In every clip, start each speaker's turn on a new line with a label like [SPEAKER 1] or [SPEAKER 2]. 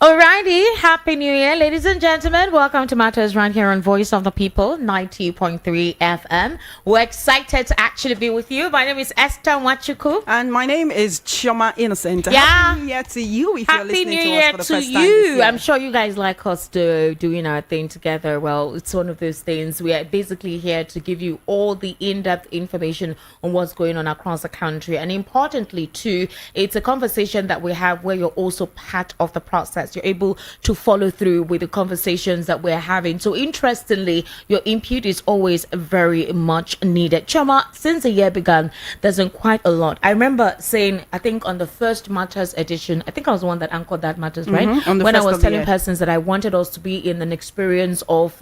[SPEAKER 1] Alrighty, Happy New Year, ladies and gentlemen. Welcome to Matters right here on Voice of the People, 90.3 FM. We're excited to actually be with you. My name is Esther Wachuku.
[SPEAKER 2] And my name is Chioma Innocent.
[SPEAKER 1] Yeah.
[SPEAKER 2] Happy New Year to you if you're
[SPEAKER 1] Happy
[SPEAKER 2] listening
[SPEAKER 1] New
[SPEAKER 2] to
[SPEAKER 1] Year
[SPEAKER 2] us for the
[SPEAKER 1] to
[SPEAKER 2] first time
[SPEAKER 1] you.
[SPEAKER 2] this year.
[SPEAKER 1] I'm sure you guys like us doing our thing together. Well, it's one of those things. We are basically here to give you all the in-depth information on what's going on across the country. And importantly, too, it's a conversation that we have where you're also part of the process. You're able to follow through with the conversations that we're having. So interestingly, your input is always very much needed. Choma, since the year began, there's been quite a lot. I remember saying, I think on the first Matters edition, I think I was the one that anchored that Matters, right? When I was telling persons that I wanted us to be in an experience of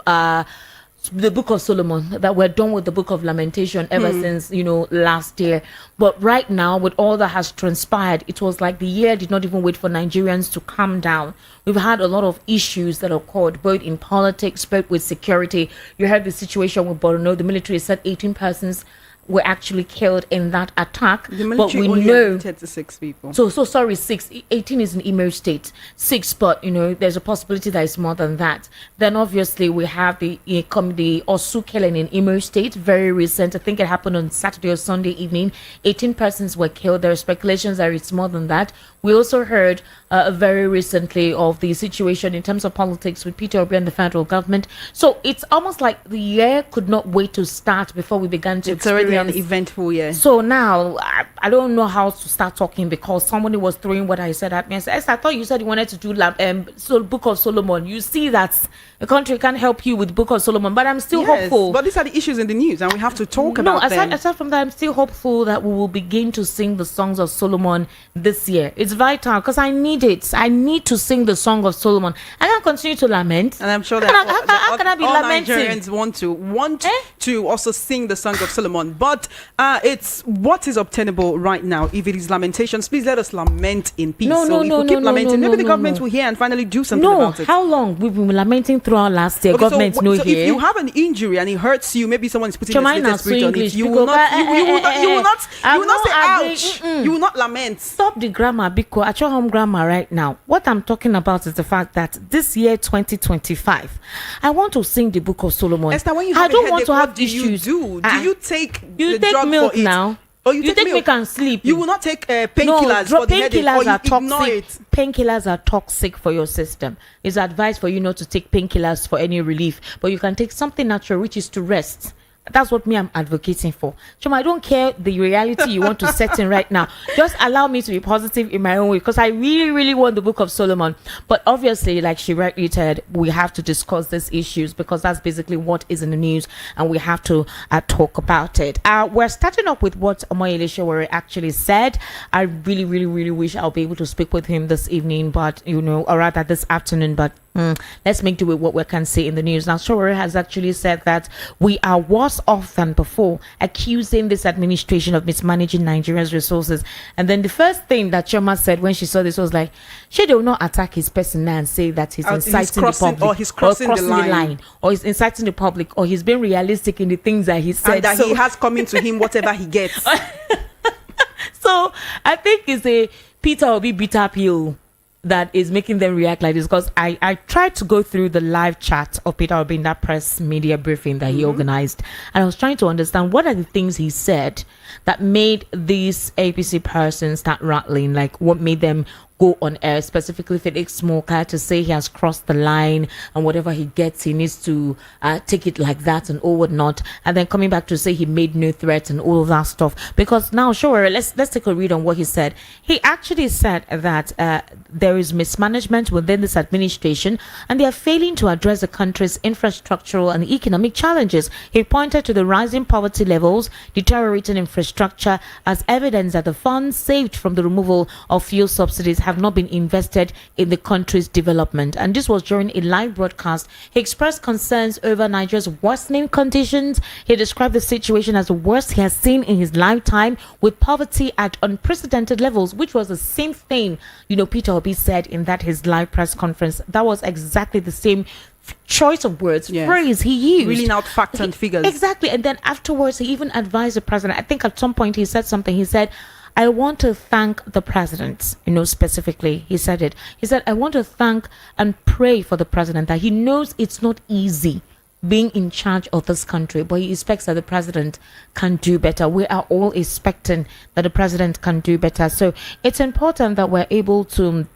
[SPEAKER 1] the Book of Solomon, that we're done with the Book of Lamentation ever since, last year. But right now, with all that has transpired, it was like the year did not even wait for Nigerians to calm down. We've had a lot of issues that occurred, both in politics, both with security. You heard the situation with Borno. The military said 18 persons were actually killed in that attack.
[SPEAKER 2] The military
[SPEAKER 1] but we
[SPEAKER 2] only
[SPEAKER 1] know
[SPEAKER 2] admitted to 6 people.
[SPEAKER 1] So sorry, 6. 18 is an Imo state. 6, but there's a possibility that it's more than that. Then obviously we have the Osu killing in Imo state, very recent. I think it happened on Saturday or Sunday evening. 18 persons were killed. There are speculations that it's more than that. We also heard very recently of the situation in terms of politics with Peter Obi and the federal government. So it's almost like the year could not wait to start before we began to
[SPEAKER 2] It's already an eventful year.
[SPEAKER 1] So now I don't know how to start talking because somebody was throwing what I said at me. I said, I thought you said you wanted to do Book of Solomon. You see that the country can't help you with Book of Solomon, but I'm still hopeful.
[SPEAKER 2] But these are the issues in the news and we have to talk about them.
[SPEAKER 1] Aside from that, I'm still hopeful that we will begin to sing the songs of Solomon this year. It's vital because I need it. I need to sing the song of Solomon. I can't continue to lament.
[SPEAKER 2] And I'm sure that
[SPEAKER 1] how can I be
[SPEAKER 2] all
[SPEAKER 1] lamenting?
[SPEAKER 2] Nigerians want to also sing the song of Solomon. But it's what is obtainable right now. If it is lamentations, please let us lament in peace. If we keep lamenting, maybe the government will hear and finally do something about it.
[SPEAKER 1] How long? We've been lamenting throughout last year. Government no
[SPEAKER 2] so
[SPEAKER 1] here.
[SPEAKER 2] If you have an injury and it hurts you, maybe someone is putting a spirit on it. You will not say ouch. You will not lament.
[SPEAKER 1] Stop the grammar because at your home grammar right now. What I'm talking about is the fact that this year 2025, I want to sing the Book of Solomon.
[SPEAKER 2] Esther, when you
[SPEAKER 1] I
[SPEAKER 2] have
[SPEAKER 1] don't
[SPEAKER 2] a
[SPEAKER 1] want
[SPEAKER 2] headache,
[SPEAKER 1] to have
[SPEAKER 2] what do
[SPEAKER 1] issues.
[SPEAKER 2] you do? Do you take
[SPEAKER 1] You
[SPEAKER 2] the
[SPEAKER 1] take
[SPEAKER 2] drug
[SPEAKER 1] milk
[SPEAKER 2] for it?
[SPEAKER 1] now.
[SPEAKER 2] Oh, you take
[SPEAKER 1] milk and sleep.
[SPEAKER 2] You will not take painkillers for the headache, or you ignore it.
[SPEAKER 1] Painkillers are toxic for your system. It's advised for you not to take painkillers for any relief, but you can take something natural, which is to rest. That's what I'm advocating for. Chuma, I don't care the reality you want to set in right now. Just allow me to be positive in my own way because I really, really want the Book of Solomon. But obviously, like she rightly said, we have to discuss these issues because that's basically what is in the news and we have to talk about it. We're starting off with what Omoyele Sowore actually said. I really, really, really wish I'll be able to speak with him this evening, but or rather this afternoon, but let's make do with what we can see in the news. Now, Sowore has actually said that we are worse off than before, accusing this administration of mismanaging Nigeria's resources. And then the first thing that Chioma said when she saw this was like, she will not attack his person and say that he's inciting the public,
[SPEAKER 2] or he's crossing the line,
[SPEAKER 1] or he's inciting the public, or he's being realistic in the things that he said,
[SPEAKER 2] and that he has coming to him whatever he gets.
[SPEAKER 1] So I think it's a Peter Obi bitter pill that is making them react like this, because I tried to go through the live chat of Peter Obi in that press media briefing that he organized, and I was trying to understand what are the things he said that made these APC persons start rattling, like what made them go on air, specifically Felix Smoker, to say he has crossed the line and whatever he gets, he needs to take it like that and all whatnot. And then coming back to say he made no threat and all of that stuff. Because now, sure, let's take a read on what he said. He actually said that there is mismanagement within this administration and they are failing to address the country's infrastructural and economic challenges. He pointed to the rising poverty levels, deteriorating infrastructure as evidence that the funds saved from the removal of fuel subsidies have not been invested in the country's development. And this was during a live broadcast. He expressed concerns over Nigeria's worsening conditions. He described the situation as the worst he has seen in his lifetime, with poverty at unprecedented levels, which was the same thing, Peter Obi said in that his live press conference. That was exactly the same choice of words, phrase he used.
[SPEAKER 2] Reeling out facts and figures.
[SPEAKER 1] Exactly. And then afterwards, he even advised the president. I think at some point he said something. He said, I want to thank the president, specifically. He said it. He said, I want to thank and pray for the president that he knows it's not easy being in charge of this country, but he expects that the president can do better. We are all expecting that the president can do better. So it's important that we're able to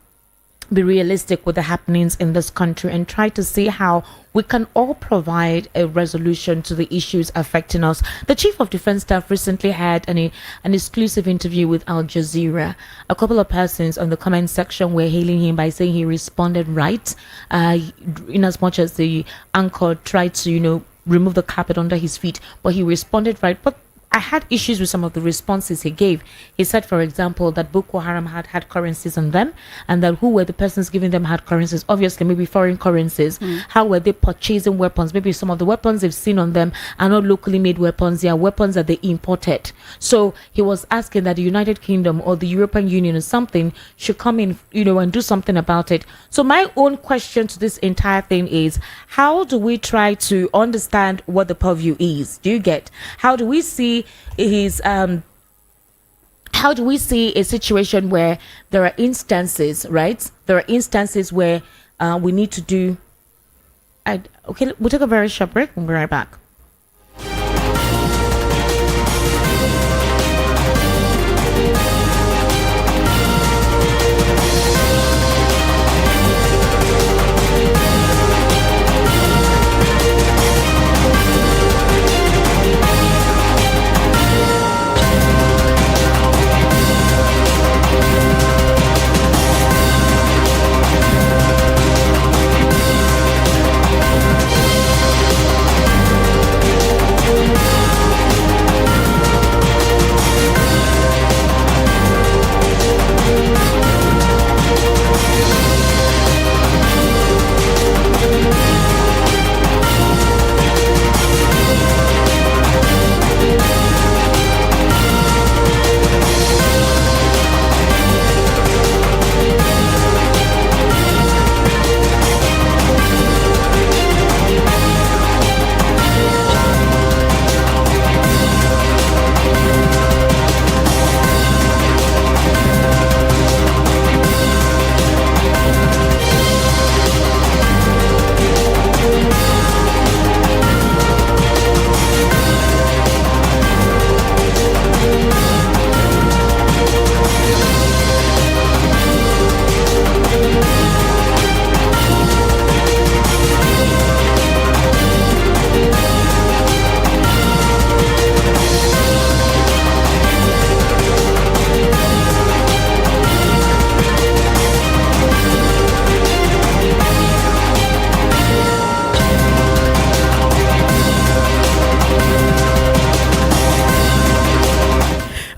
[SPEAKER 1] be realistic with the happenings in this country and try to see how we can all provide a resolution to the issues affecting us. The Chief of Defense Staff recently had an exclusive interview with Al Jazeera. A couple of persons on the comment section were hailing him by saying he responded right, in as much as the anchor tried to, remove the carpet under his feet, but he responded right. But I had issues with some of the responses he gave. He said, for example, that Boko Haram had currencies on them, and that who were the persons giving them hard currencies? Obviously, maybe foreign currencies. How were they purchasing weapons? Maybe some of the weapons they've seen on them are not locally made weapons. They are weapons that they imported. So he was asking that the United Kingdom or the European Union or something should come in, and do something about it. So my own question to this entire thing is, how do we try to understand what the purview is? Do you get? How do we see how do we see a situation where there are instances, right? There are instances where we need to do. Okay, we'll take a very short break. We'll be right back.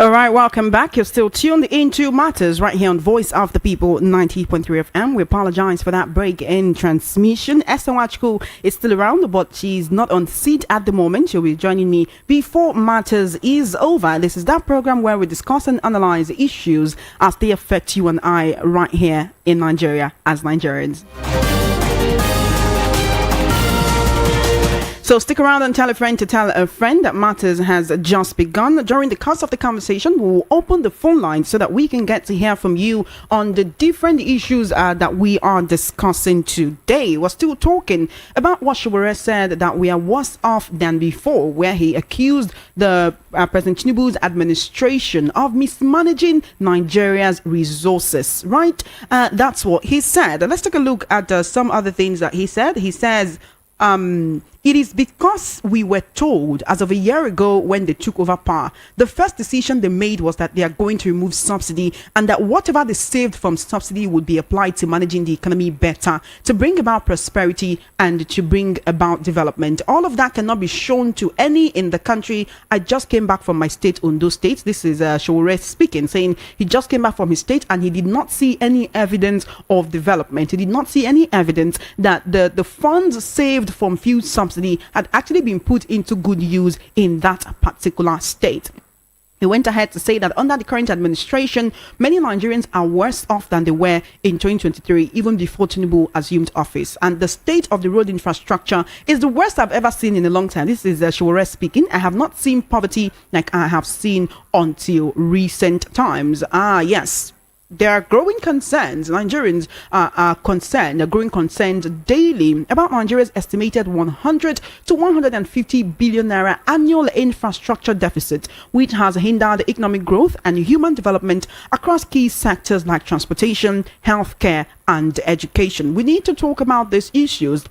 [SPEAKER 2] All right, welcome back. You're still tuned into Matters right here on Voice of the People 90.3 FM. We apologize for that break in transmission. Esther Wachko is still around, but she's not on seat at the moment. She'll be joining me before Matters is over. This is that program where we discuss and analyze issues as they affect you and I right here in Nigeria as Nigerians. So stick around and tell a friend to tell a friend that Matters has just begun. During the course of the conversation, we'll open the phone line so that we can get to hear from you on the different issues that we are discussing today. We're still talking about what Sowore said, that we are worse off than before, where he accused the President Tinubu's administration of mismanaging Nigeria's resources, right? That's what he said. Let's take a look at some other things that he said. He says, it is because we were told as of a year ago when they took over power, the first decision they made was that they are going to remove subsidy and that whatever they saved from subsidy would be applied to managing the economy better, to bring about prosperity and to bring about development. All of that cannot be shown to any in the country. I just came back from my state, Ondo State. This is Sowore speaking, saying he just came back from his state and he did not see any evidence of development. He did not see any evidence that the funds saved from fuel subsidy had actually been put into good use in that particular state. He went ahead to say that under the current administration, many Nigerians are worse off than they were in 2023, even before Tinubu assumed office. And the state of the road infrastructure is the worst I've ever seen in a long time. This is Sowore speaking. I have not seen poverty like I have seen until recent times. Yes. There are growing concerns. Nigerians are concerned, growing concerns daily about Nigeria's estimated 100 to 150 billion naira annual infrastructure deficit, which has hindered economic growth and human development across key sectors like transportation, healthcare, and education. We need to talk about these issues.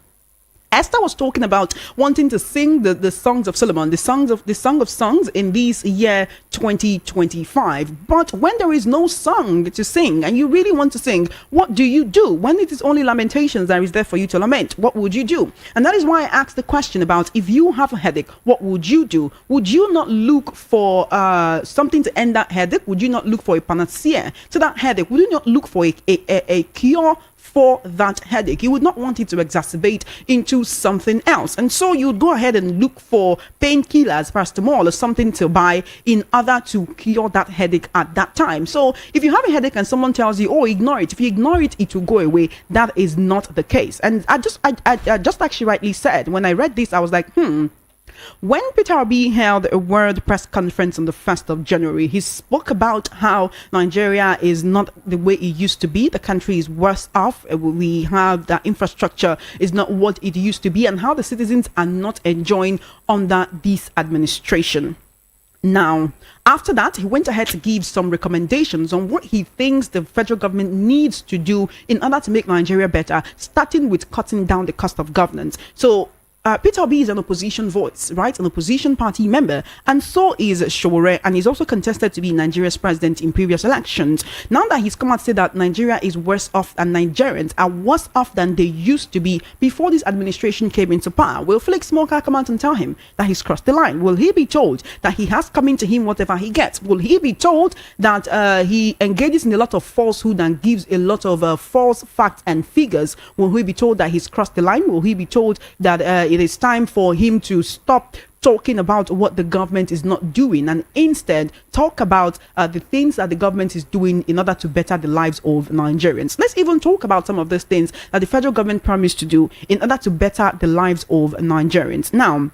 [SPEAKER 2] Esther was talking about wanting to sing the songs of Solomon, the song of songs in this year 2025. But when there is no song to sing and you really want to sing, what do you do? When it is only lamentations that is there for you to lament, what would you do? And that is why I asked the question about if you have a headache, what would you do? Would you not look for something to end that headache? Would you not look for a panacea to that headache? Would you not look for a cure for that headache? You would not want it to exacerbate into something else, and so you would go ahead and look for painkillers, paracetamol or something to buy in order to cure that headache at that time. So if you have a headache and someone tells you, oh, ignore it, if you ignore it, it will go away, that is not the case. And I just actually rightly said, when I read this, I was like, when Peter Obi held a world press conference on the 1st of January, he spoke about how Nigeria is not the way it used to be. The country is worse off. We have the infrastructure is not what it used to be, and how the citizens are not enjoying under this administration. Now, after that, he went ahead to give some recommendations on what he thinks the federal government needs to do in order to make Nigeria better, starting with cutting down the cost of governance. So, Peter Obi is an opposition voice, right? An opposition party member, and so is Sowore, and he's also contested to be Nigeria's president in previous elections. Now that he's come out to say that Nigeria is worse off and Nigerians are worse off than they used to be before this administration came into power, will Felix Morka come out and tell him that he's crossed the line? Will he be told that he has come into him whatever he gets? Will he be told that he engages in a lot of falsehood and gives a lot of false facts and figures? Will he be told that he's crossed the line? Will he be told that it is time for him to stop talking about what the government is not doing and instead talk about the things that the government is doing in order to better the lives of Nigerians? Let's even talk about some of those things that the federal government promised to do in order to better the lives of Nigerians. Now,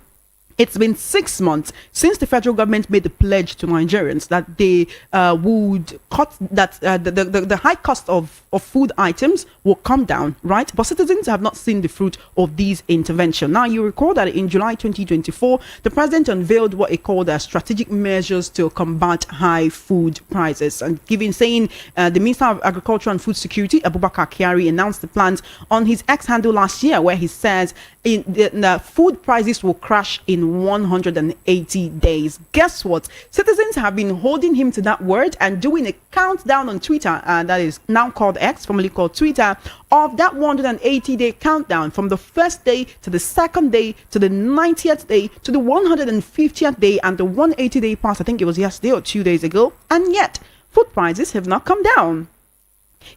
[SPEAKER 2] it's been 6 months since the federal government made the pledge to Nigerians that they would cut that the high cost of food items will come down, right? But citizens have not seen the fruit of these interventions. Now, you recall that in July 2024, the president unveiled what he called strategic measures to combat high food prices, and saying the Minister of Agriculture and Food Security, Abubakar Kyari, announced the plans on his X handle last year, where he says the food prices will crash in 180 days. Guess what? Citizens have been holding him to that word and doing a countdown on Twitter, that is now called X, formerly called Twitter, of that 180-day countdown, from the first day to the second day to the 90th day to the 150th day, and the 180-day pass, I think it was yesterday or 2 days ago, and yet food prices have not come down.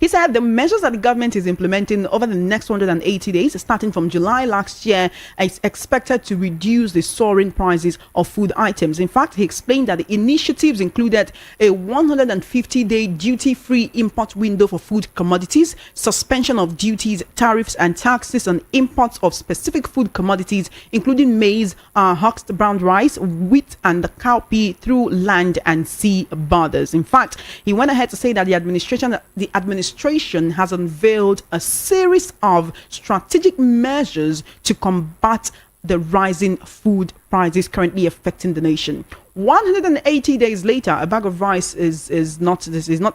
[SPEAKER 2] He said the measures that the government is implementing over the next 180 days, starting from July last year, is expected to reduce the soaring prices of food items. In fact, he explained that the initiatives included a 150-day duty-free import window for food commodities, suspension of duties, tariffs, and taxes on imports of specific food commodities, including maize, husked brown rice, wheat, and cowpea through land and sea borders. In fact, he went ahead to say that the administration has unveiled a series of strategic measures to combat the rising food prices currently affecting the nation. 180 days later, a bag of rice is not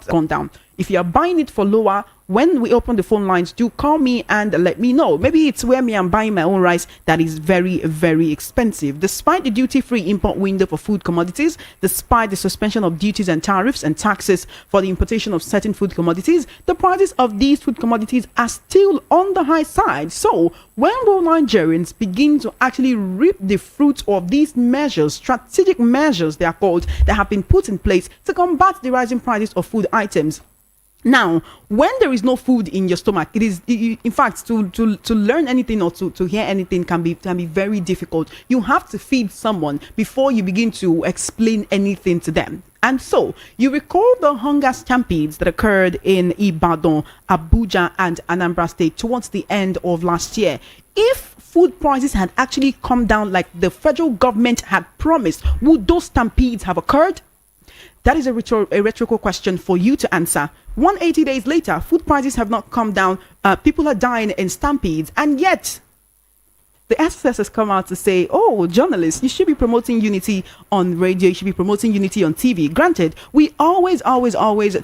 [SPEAKER 2] gone down. If you are buying it for lower, when we open the phone lines, do call me and let me know. Maybe it's where me I'm buying my own rice that is very, very expensive. Despite the duty-free import window for food commodities, despite the suspension of duties and tariffs and taxes for the importation of certain food commodities, the prices of these food commodities are still on the high side. So, when will Nigerians begin to actually reap the fruits of these measures, strategic measures they are called, that have been put in place to combat the rising prices of food items? Now, when there is no food in your stomach, it is, in fact, to learn anything or to hear anything can be very difficult. You have to feed someone before you begin to explain anything to them. And so, you recall the hunger stampedes that occurred in Ibadan, Abuja, and Anambra State towards the end of last year. If food prices had actually come down like the federal government had promised, would those stampedes have occurred? That is a rhetorical question for you to answer. 180 days later, food prices have not come down. People are dying in stampedes. And yet, the SSS has come out to say, oh, journalists, you should be promoting unity on radio. You should be promoting unity on TV. Granted, we always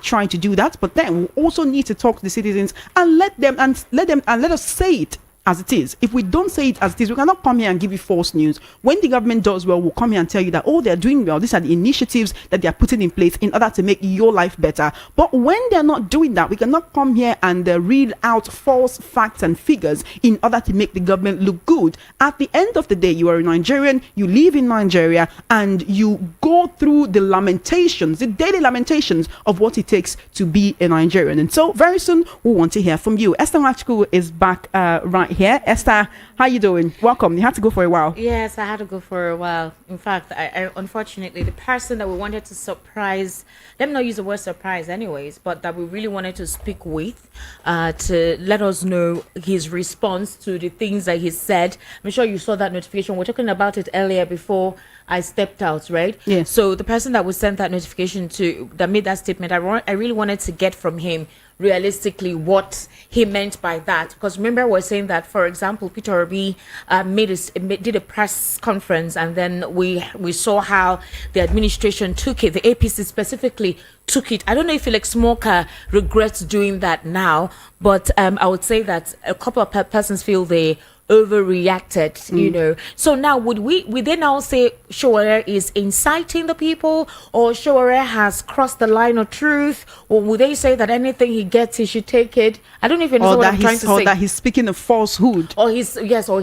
[SPEAKER 2] try to do that. But then we also need to talk to the citizens and let us say it as it is. If we don't say it as it is, we cannot come here and give you false news. When the government does well, we'll come here and tell you that, oh, they're doing well. These are the initiatives that they are putting in place in order to make your life better. But when they're not doing that, we cannot come here and read out false facts and figures in order to make the government look good. At the end of the day, you are a Nigerian, you live in Nigeria, and you go through the lamentations, the daily lamentations of what it takes to be a Nigerian. And so very soon, we want to hear from you. Esther Machuku is back right here. Esther, how you doing? Welcome. You had to go for a while.
[SPEAKER 1] Yes, I had to go for a while. In fact, I unfortunately, the person that we wanted to surprise, let me not use the word surprise anyways, but that we really wanted to speak with to let us know his response to the things that he said. I'm sure you saw that notification. We're talking about it earlier before I stepped out, right?
[SPEAKER 2] Yeah.
[SPEAKER 1] So the person that we sent that notification to, that made that statement, I really wanted to get from him realistically what he meant by that, because remember we're saying that, for example, Peter Obi did a press conference, and then we saw how the administration took it. The APC specifically took it. I don't know if Felix Smoker regrets doing that now, but I would say that a couple of persons feel they overreacted, you know. So now would they now say Sowore is inciting the people, or Sowore has crossed the line of truth, or would they say that anything he gets he should take it? I don't even know what I'm trying to say.
[SPEAKER 2] Or that he's speaking a falsehood,
[SPEAKER 1] or his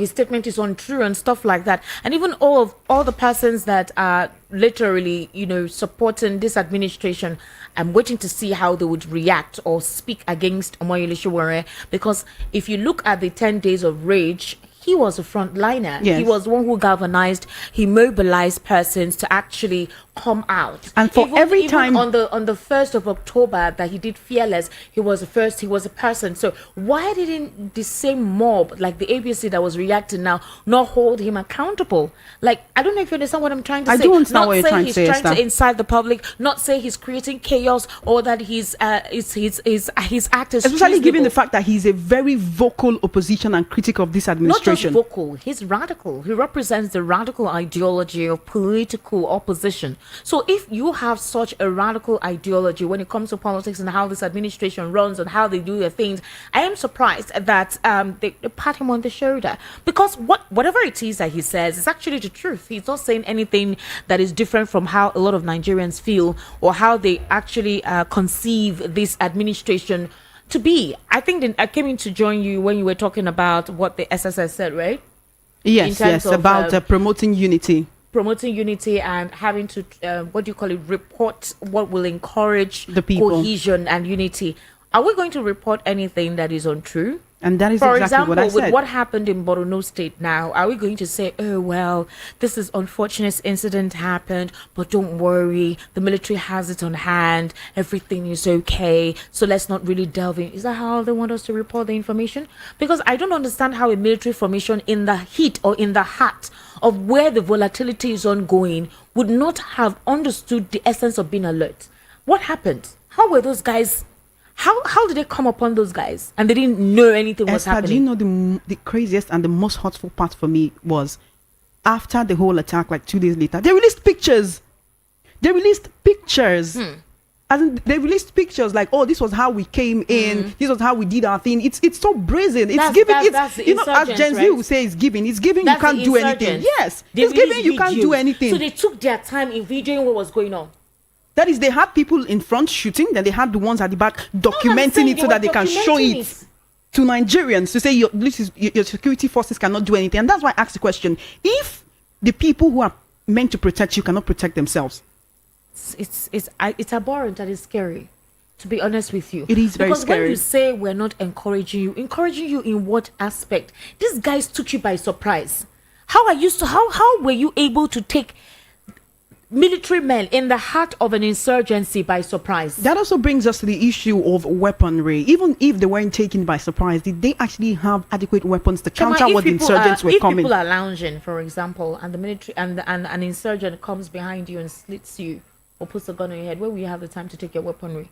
[SPEAKER 1] statement is untrue and stuff like that. And even all the persons that are literally, you know, supporting this administration, I'm waiting to see how they would react or speak against Omoyele Sowore, because if you look at the 10 days of rage, he was a frontliner.
[SPEAKER 2] Yes.
[SPEAKER 1] He was one who galvanized, he mobilized persons to actually come out.
[SPEAKER 2] And for every time
[SPEAKER 1] on the 1st of October that he did Fearless, he was the first, he was a person. So why didn't the same mob, like the ABC that was reacting now, not hold him accountable? Like, I don't know if you understand what I'm trying to say.
[SPEAKER 2] I do understand what you're trying to say.
[SPEAKER 1] Not say he's trying to incite the public, not say he's creating chaos, or that his act is
[SPEAKER 2] especially
[SPEAKER 1] treasonable.
[SPEAKER 2] given the fact that he's a very vocal opposition and critic of this administration.
[SPEAKER 1] Not just vocal, he's radical. He represents the radical ideology of political opposition. So if you have such a radical ideology when it comes to politics and how this administration runs and how they do their things, I am surprised that they pat him on the shoulder, because whatever it is that he says is actually the truth. He's not saying anything that is different from how a lot of Nigerians feel or how they actually conceive this administration to be. I think I came in to join you when you were talking about what the SSS said, right?
[SPEAKER 2] Yes, about promoting unity.
[SPEAKER 1] Promoting unity and having to, report what will encourage
[SPEAKER 2] the people,
[SPEAKER 1] cohesion and unity. Are we going to report anything that is untrue?
[SPEAKER 2] And that is
[SPEAKER 1] For
[SPEAKER 2] exactly
[SPEAKER 1] example,
[SPEAKER 2] what I said.
[SPEAKER 1] with what happened in Borno State now, are we going to say, oh, well, this is unfortunate incident happened, but don't worry, the military has it on hand, everything is okay, so let's not really delve in? Is that how they want us to report the information? Because I don't understand how a military formation in the heat or in the heart of where the volatility is ongoing would not have understood the essence of being alert. What happened? How were those guys... How did they come upon those guys and they didn't know anything was happening?
[SPEAKER 2] Do you know the craziest and the most hurtful part for me was after the whole attack, like 2 days later, they released pictures. They released pictures like, oh, this was how we came in. This was how we did our thing. It's so brazen. It's giving. It's, you know, as Gen Z will say, it's giving. It's giving. You can't do anything. Yes, it's giving. You can't do anything.
[SPEAKER 1] So they took their time in videoing what was going on.
[SPEAKER 2] That is, they had people in front shooting, then they had the ones at the back documenting it so that they can show it to Nigerians to say your security forces cannot do anything. And that's why I asked the question: if the people who are meant to protect you cannot protect themselves,
[SPEAKER 1] it's abhorrent and it's scary. To be honest with you,
[SPEAKER 2] it is very
[SPEAKER 1] because
[SPEAKER 2] scary.
[SPEAKER 1] when you say we're not encouraging you in what aspect? These guys took you by surprise. How were you able to take military men in the heart of an insurgency by surprise?
[SPEAKER 2] That also brings us to the issue of weaponry. Even if they weren't taken by surprise, did they actually have adequate weapons to counter what the insurgents were coming?
[SPEAKER 1] If people are lounging, for example, and the military and an insurgent comes behind you and slits you or puts a gun on your head, where will you have the time to take your weaponry?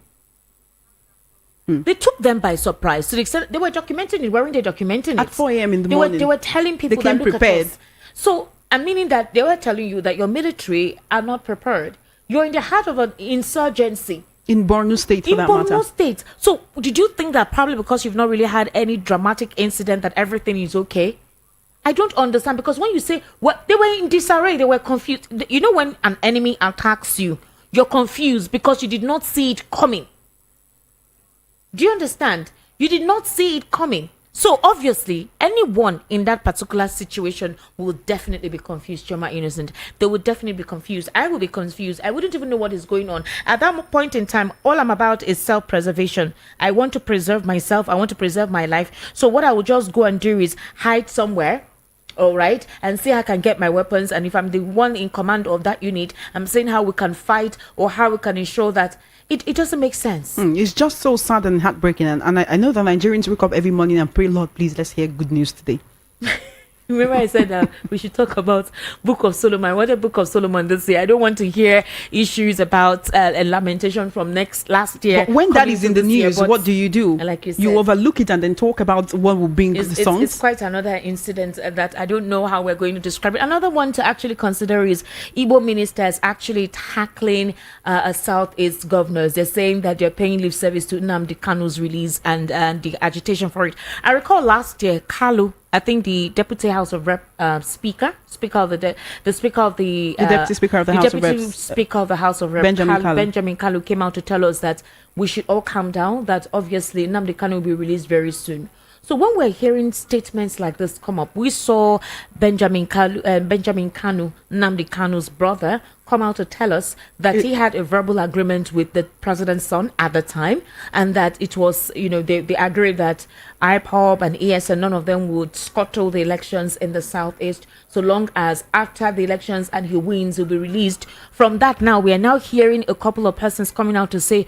[SPEAKER 1] They took them by surprise. To the extent they were documenting it. Weren't they documenting it?
[SPEAKER 2] At 4 a.m. in the morning.
[SPEAKER 1] They were telling people
[SPEAKER 2] they came
[SPEAKER 1] that look
[SPEAKER 2] prepared.
[SPEAKER 1] at us. So, I'm meaning that they were telling you that your military are not prepared. You're in the heart of an insurgency.
[SPEAKER 2] In Borno State, for that matter.
[SPEAKER 1] In Borno State. So, did you think that probably because you've not really had any dramatic incident that everything is okay? I don't understand, because when you say, they were in disarray, they were confused. You know, when an enemy attacks you, you're confused because you did not see it coming. Do you understand? You did not see it coming. So obviously, anyone in that particular situation will definitely be confused. You're my innocent. They will definitely be confused. I will be confused. I wouldn't even know what is going on. At that point in time, all I'm about is self-preservation. I want to preserve myself. I want to preserve my life. So what I will just go and do is hide somewhere. All right, and see how I can get my weapons. And if I'm the one in command of that unit, I'm saying how we can fight or how we can ensure that it doesn't make sense.
[SPEAKER 2] It's just so sad and heartbreaking. And I know that Nigerians wake up every morning and pray, Lord, please, let's hear good news today.
[SPEAKER 1] Remember I said we should talk about Book of Solomon. I wanted Book of Solomon this year. I don't want to hear issues about a lamentation from last year.
[SPEAKER 2] But when that is in the news,
[SPEAKER 1] year,
[SPEAKER 2] what do?
[SPEAKER 1] Like you said,
[SPEAKER 2] you overlook it and then talk about what will bring the songs.
[SPEAKER 1] It's quite another incident that I don't know how we're going to describe it. Another one to actually consider is Igbo ministers actually tackling Southeast governors. They're saying that they're paying lip service to Nnamdi Kanu's release and the agitation for it. I recall last year, Kalu, I think the Deputy House of Rep Speaker of the Deputy Speaker of the House of Reps, Speaker of the House of Reps, Benjamin Kalu came out to tell us that we should all calm down. That obviously Nnamdi Kanu will be released very soon. So when we're hearing statements like this come up, we saw Benjamin Kanu, Nnamdi Kanu's brother, come out to tell us that he had a verbal agreement with the president's son at the time, and that it was, they agreed that IPOB and ESN, none of them would scuttle the elections in the Southeast, so long as after the elections and he wins, he'll be released. From that, now we are now hearing a couple of persons coming out to say,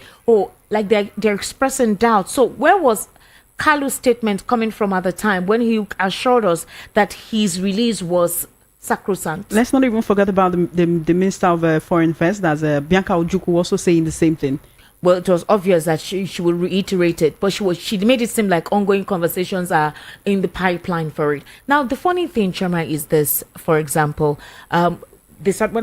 [SPEAKER 1] like they're expressing doubt. So where was Kalu's statement coming from at the time when he assured us that his release was sacrosanct? Let's
[SPEAKER 2] not even forget about the Minister of Foreign Affairs, that's Bianca Ojukwu, also saying the same thing.
[SPEAKER 1] Well, it was obvious that she would reiterate it, but she made it seem like ongoing conversations are in the pipeline for it. Now, the funny thing, Chama, is this, for example, when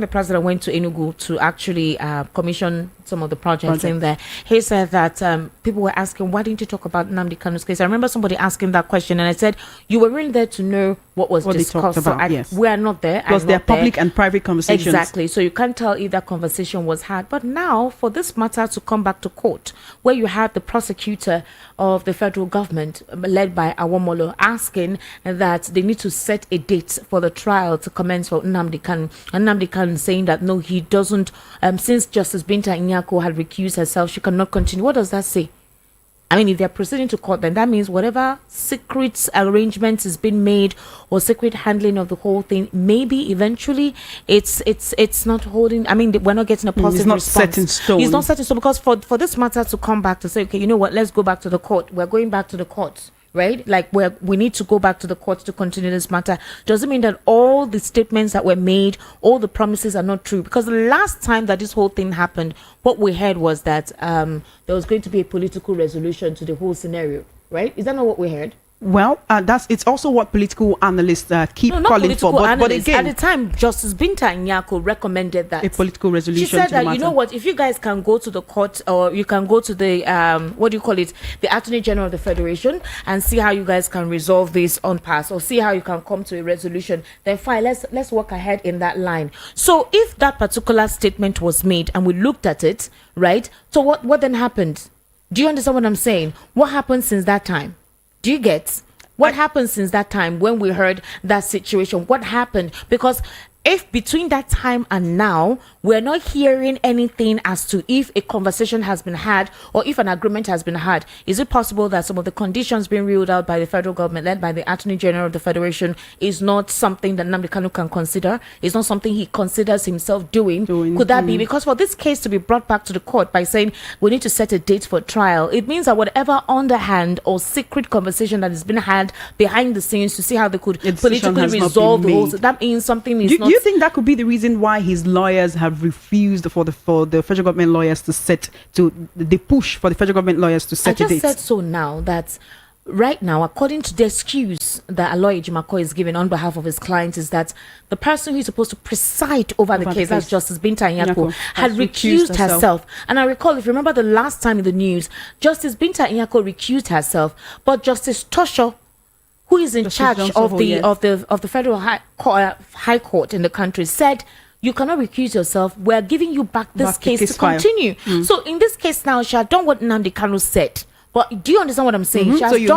[SPEAKER 1] the president went to Enugu to actually commission some of the projects in there, he said that people were asking, why didn't you talk about Nnamdi Kanu's case? I remember somebody asking that question, and I said, you were really there to know what was discussed.
[SPEAKER 2] About, yes.
[SPEAKER 1] We are not there.
[SPEAKER 2] Plus, there are public and private conversations.
[SPEAKER 1] Exactly. So you can't tell if that conversation was had. But now, for this matter to come back to court, where you have the prosecutor of the federal government, led by Awomolo, asking that they need to set a date for the trial to commence for Nnamdi Kanu. And Nnamdi Kanu saying that no, he doesn't, since Justice Binta Inyako had recused herself, she cannot continue. What does that say? I mean, if they're proceeding to court, then that means whatever secret arrangements is being made or secret handling of the whole thing, maybe eventually it's not holding. I mean, we're not getting a positive response.
[SPEAKER 2] It's not set in stone.
[SPEAKER 1] It's not set in stone, because for this matter to come back to say, okay, you know what, let's go back to the court. We're going back to the court. Right? Like we need to go back to the courts to continue this matter. Doesn't mean that all the statements that were made, all the promises are not true. Because the last time that this whole thing happened, what we heard was that there was going to be a political resolution to the whole scenario. Right? Is that not what we heard?
[SPEAKER 2] Well, it's also what political analysts keep calling for. But again,
[SPEAKER 1] at the time, Justice Binta Inyako recommended that
[SPEAKER 2] a political resolution.
[SPEAKER 1] She said that, you know what, if you guys can go to the court, or you can go to the the Attorney General of the Federation, and see how you guys can resolve this on pass, or see how you can come to a resolution, then fine, let's work ahead in that line. So if that particular statement was made and we looked at it, right? So what then happened? Do you understand what I'm saying? What happened since that time? Do you get what happened since that time when we heard that situation? What happened? Because if between that time and now we're not hearing anything as to if a conversation has been had or if an agreement has been had, is it possible that some of the conditions being ruled out by the federal government, led by the Attorney General of the Federation, is not something that Nnamdi Kanu can consider? It's not something he considers himself doing. Could that be? Because for this case to be brought back to the court by saying we need to set a date for trial, it means that whatever underhand or secret conversation that has been had behind the scenes to see how they could politically resolve the whole, that means something is not.
[SPEAKER 2] Do you think that could be the reason why his lawyers have refused for the federal government lawyers to set the push for the federal government lawyers to set a date?
[SPEAKER 1] I just said so now that right now, according to the excuse that Aloy Ejimako is giving on behalf of his clients, is that the person who's supposed to preside over the case, that's Justice Binta Nyako, had recused herself. And I recall, if you remember the last time in the news, Justice Binta Nyako recused herself, but Justice Tosho, who is in charge of the federal high court in the country, said you cannot recuse yourself. We're giving you back this case to continue. So in this case now, she had done what Nnamdi Kanu said. But do you understand what I'm saying? She has she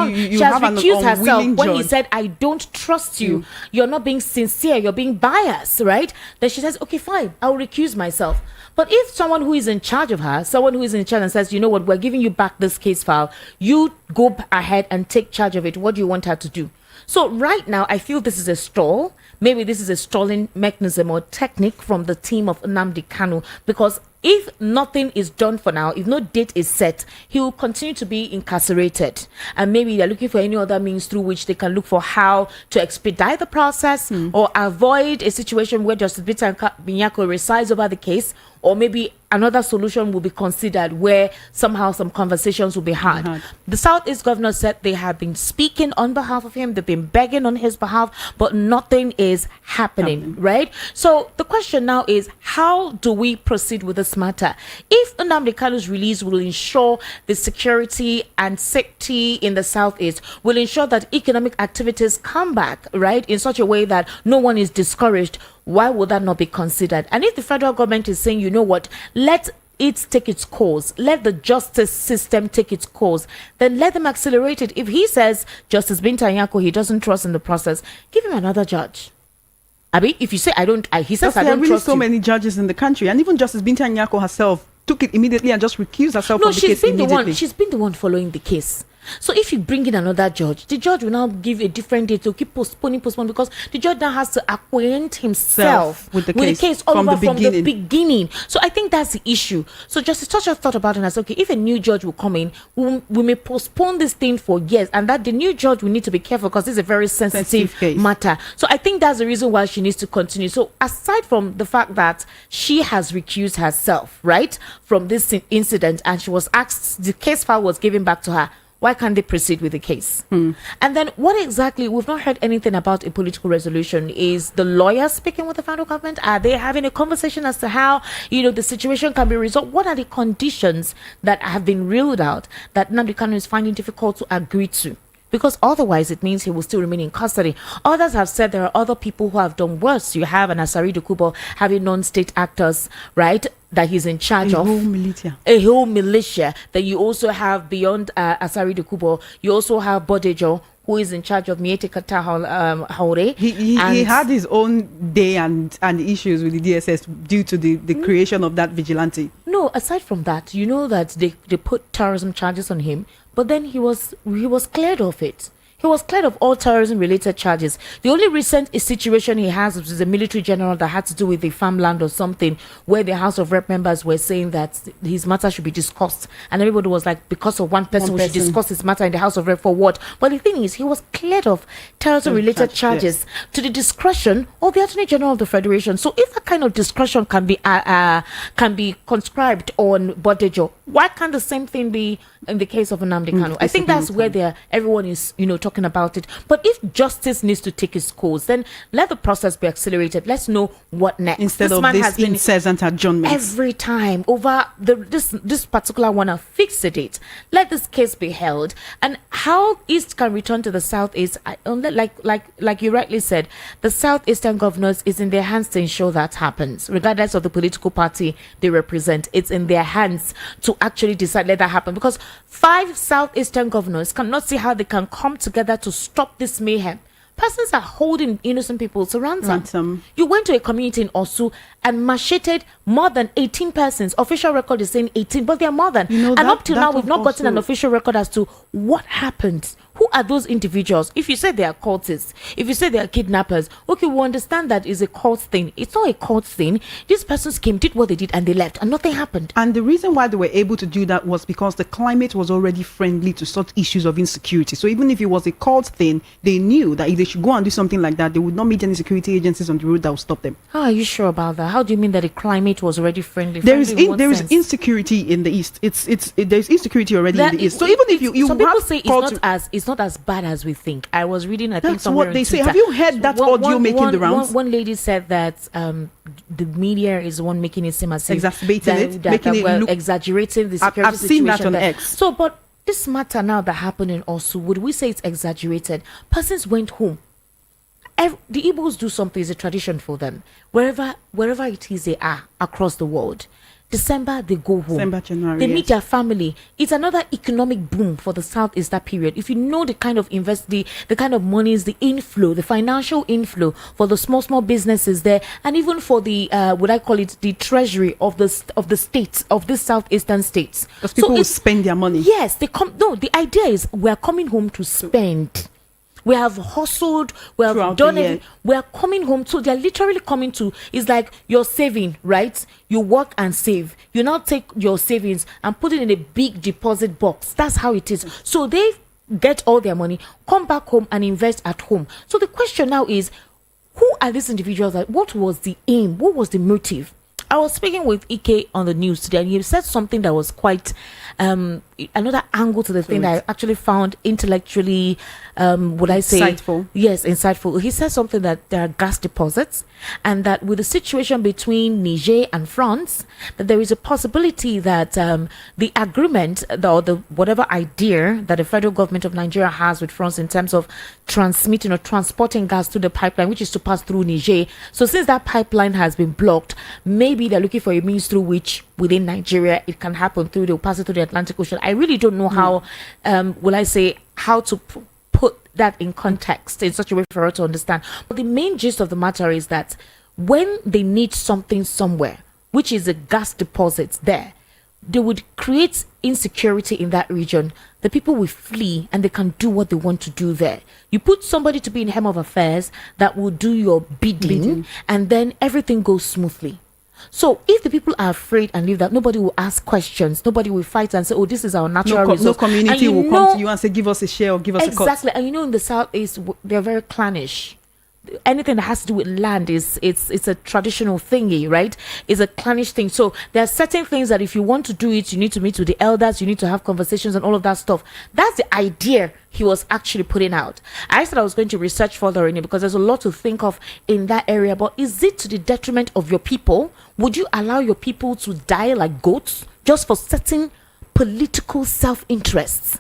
[SPEAKER 1] has recused herself when he said, I don't trust you. You're not being sincere. You're being biased, right? Then she says, okay, fine, I'll recuse myself. But if someone who is in charge of her, someone who is in charge and says, you know what, we're giving you back this case file, you go ahead and take charge of it. What do you want her to do? So right now, I feel this is a stall. Maybe this is a stalling mechanism or technique from the team of Nnamdi Kanu, because if nothing is done for now, if no date is set, he will continue to be incarcerated. And maybe they're looking for any other means through which they can look for how to expedite the process or avoid a situation where Justice Binta Nyako resides over the case, or maybe another solution will be considered where somehow some conversations will be had. The Southeast governor said they have been speaking on behalf of him, they've been begging on his behalf, but nothing is happening, right? So the question now is, how do we proceed with this matter? If Nnamdi Kanu's release will ensure the security and safety in the Southeast, will ensure that economic activities come back, right, in such a way that no one is discouraged, why would that not be considered? And if the federal government is saying, you know what, let it take its course, let the justice system take its course, then let them accelerate it. If he says Justice Binta Nyako he doesn't trust in the process, give him another judge. Abi, if you say he says I don't
[SPEAKER 2] really
[SPEAKER 1] trust
[SPEAKER 2] so many judges in the country, and even Justice Binta Nyako herself took it immediately and just recused herself from the case immediately.
[SPEAKER 1] She's been the one following the case. So if you bring in another judge, the judge will now give a different date to keep postponing, because the judge now has to acquaint himself with the case all from the beginning. So I think that's the issue. So Justice Tosha thought about it and said, okay, if a new judge will come in, we may postpone this thing for years, and that the new judge will need to be careful because this is a very sensitive matter. So I think that's the reason why she needs to continue. So aside from the fact that she has recused herself, right, from this incident, and she was asked, the case file was given back to her, why can't they proceed with the case? And then what exactly, we've not heard anything about a political resolution. Is the lawyer speaking with the federal government? Are they having a conversation as to how, the situation can be resolved? What are the conditions that have been ruled out that Nnamdi Kanu is finding difficult to agree to? Because otherwise it means he will still remain in custody. Others have said there are other people who have done worse. You have an Asari Dokubo having non-state actors, right, that he's in charge of. A whole militia. That you also have beyond Asari Dokubo. You also have Bodejo, who is in charge of Miete Kata Haure. He
[SPEAKER 2] had his own day and issues with the DSS due to the creation of that vigilante.
[SPEAKER 1] No, aside from that, you know that they put terrorism charges on him, but then he was cleared of it. He was cleared of all terrorism-related charges. The only recent situation he has is a military general that had to do with the farmland or something, where the House of Rep members were saying that his matter should be discussed. And everybody was like, because of one person, we should discuss his matter in the House of Rep for what? But the thing is, he was cleared of terrorism-related charges to the discretion of the Attorney General of the Federation. So if that kind of discretion can be conscribed on Bodejo, why can't the same thing be in the case of Nnamdi Kanu? I think that's where everyone is, talking about it. But if justice needs to take its course, then let the process be accelerated. Let's know what next.
[SPEAKER 2] Instead of this incessant adjournment.
[SPEAKER 1] Every time over this particular one, I'll fix the date. Let this case be held. And how East can return to the Southeast, like you rightly said, the Southeastern governors, is in their hands to ensure that happens. Regardless of the political party they represent, it's in their hands to actually decide, let that happen. Because 5 Southeastern governors cannot see how they can come together to stop this mayhem. Persons are holding innocent people to ransom. You went to a community in Osu and macheted more than 18 persons. Official record is saying 18, but they are more than. And up till now, we've not gotten an official record as to what happened. Who are those individuals? If you say they are cultists, if you say they are kidnappers, okay, we understand that is a cult thing. It's not a cult thing. These persons came, did what they did, and they left, and nothing happened.
[SPEAKER 2] And the reason why they were able to do that was because the climate was already friendly to such issues of insecurity. So even if it was a cult thing, they knew that if they should go and do something like that, they would not meet any security agencies on the road that would stop them.
[SPEAKER 1] How are you sure about that? How do you mean that the climate was already friendly?
[SPEAKER 2] There is insecurity in the east. There's insecurity already in the east. So even if you
[SPEAKER 1] some people say it's not as bad as we think. I was reading, I think somewhere
[SPEAKER 2] what they say.
[SPEAKER 1] Twitter.
[SPEAKER 2] Have you heard that audio making the rounds?
[SPEAKER 1] One lady said that the media is the one making it seem as if
[SPEAKER 2] exacerbating making it look
[SPEAKER 1] exaggerating the security
[SPEAKER 2] I've seen
[SPEAKER 1] situation
[SPEAKER 2] that on
[SPEAKER 1] there.
[SPEAKER 2] X.
[SPEAKER 1] So, but this matter now that happened in Osu, would we say it's exaggerated? Persons went home. The Igbos do something, is a tradition for them. Wherever it is they are across the world. December, they go home.
[SPEAKER 2] December, January,
[SPEAKER 1] they meet their family. It's another economic boom for the South is that period. If you know the kind of the kind of monies, the inflow, the financial inflow for the small businesses there, and even for the would I call it the treasury of the states of the southeastern states.
[SPEAKER 2] Because people will spend their money.
[SPEAKER 1] Yes, they come. No, the idea is we're coming home to spend. We have hustled, we have done it. We are coming home. So they're literally coming to, it's like you're saving, right? You work and save. You now take your savings and put it in a big deposit box. That's how it is. So they get all their money, come back home and invest at home. So the question now is, who are these individuals? What was the aim? What was the motive? I was speaking with Ike on the news today, and he said something that was quite another angle to the thing that I actually found intellectually, would I say,
[SPEAKER 2] insightful.
[SPEAKER 1] Yes, insightful. He said something that there are gas deposits, and that with the situation between Niger and France, that there is a possibility that the agreement or the whatever idea that the federal government of Nigeria has with France in terms of transmitting or transporting gas through the pipeline, which is to pass through Niger. So since that pipeline has been blocked, maybe they're looking for a means through which within Nigeria it can happen through, they'll pass it through the Atlantic Ocean. I really don't know how, will I say, how to put that in context in such a way for her to understand. But the main gist of the matter is that when they need something somewhere, which is a gas deposit there, they would create insecurity in that region. The people will flee and they can do what they want to do there. You put somebody to be in helm of affairs that will do your bidding. And then everything goes smoothly. So if the people are afraid and leave that, nobody will ask questions, nobody will fight and say, oh, this is our natural resource.
[SPEAKER 2] No community will come to you and say, give us a share or give us a cut.
[SPEAKER 1] Exactly. And you know, in the Southeast, they're very clannish. Anything that has to do with land it's a traditional thingy, right? It's a clannish thing. So there are certain things that if you want to do it, you need to meet with the elders, you need to have conversations and all of that stuff. That's the idea he was actually putting out. I said I was going to research further in it because there's a lot to think of in that area. But is it to the detriment of your people? Would you allow your people to die like goats just for certain political self-interests?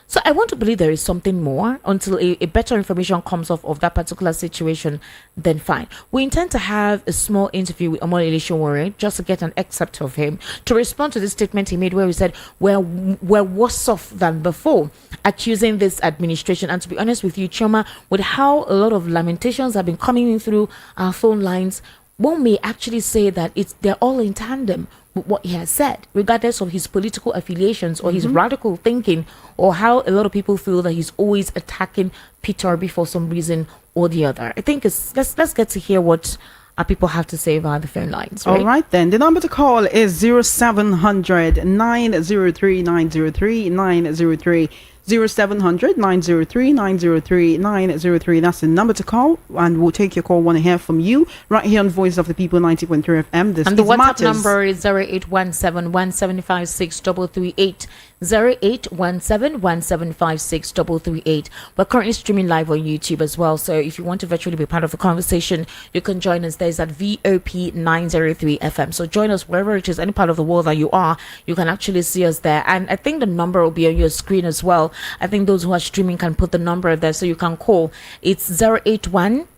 [SPEAKER 1] So I want to believe there is something more until a better information comes off of that particular situation, then fine. We intend to have a small interview with Omolele Sowore just to get an excerpt of him to respond to this statement he made where he said we're worse off than before, accusing this administration. And to be honest with you, Choma, with how a lot of lamentations have been coming in through our phone lines, one may actually say that they're all in tandem with what he has said, regardless of his political affiliations or his radical thinking, or how a lot of people feel that he's always attacking Peter Obi for some reason or the other. I think let's get to hear what our people have to say via the phone lines. Right?
[SPEAKER 2] All right, then. The number to call is 0700 903 903 903. 0700 903 903 903. That's the number to call, and we'll take your call. Want to hear from you right here on Voice of the People 90.3 FM.
[SPEAKER 1] This and the WhatsApp matters. Number is 0817 175 6338. 0817 175 6338. We're currently streaming live on YouTube as well, so if you want to virtually be part of the conversation, you can join us. There's at VOP 903 FM. So join us wherever it is, any part of the world that you are. You can actually see us there, and I think the number will be on your screen as well. I think those who are streaming can put the number there so you can call. It's 081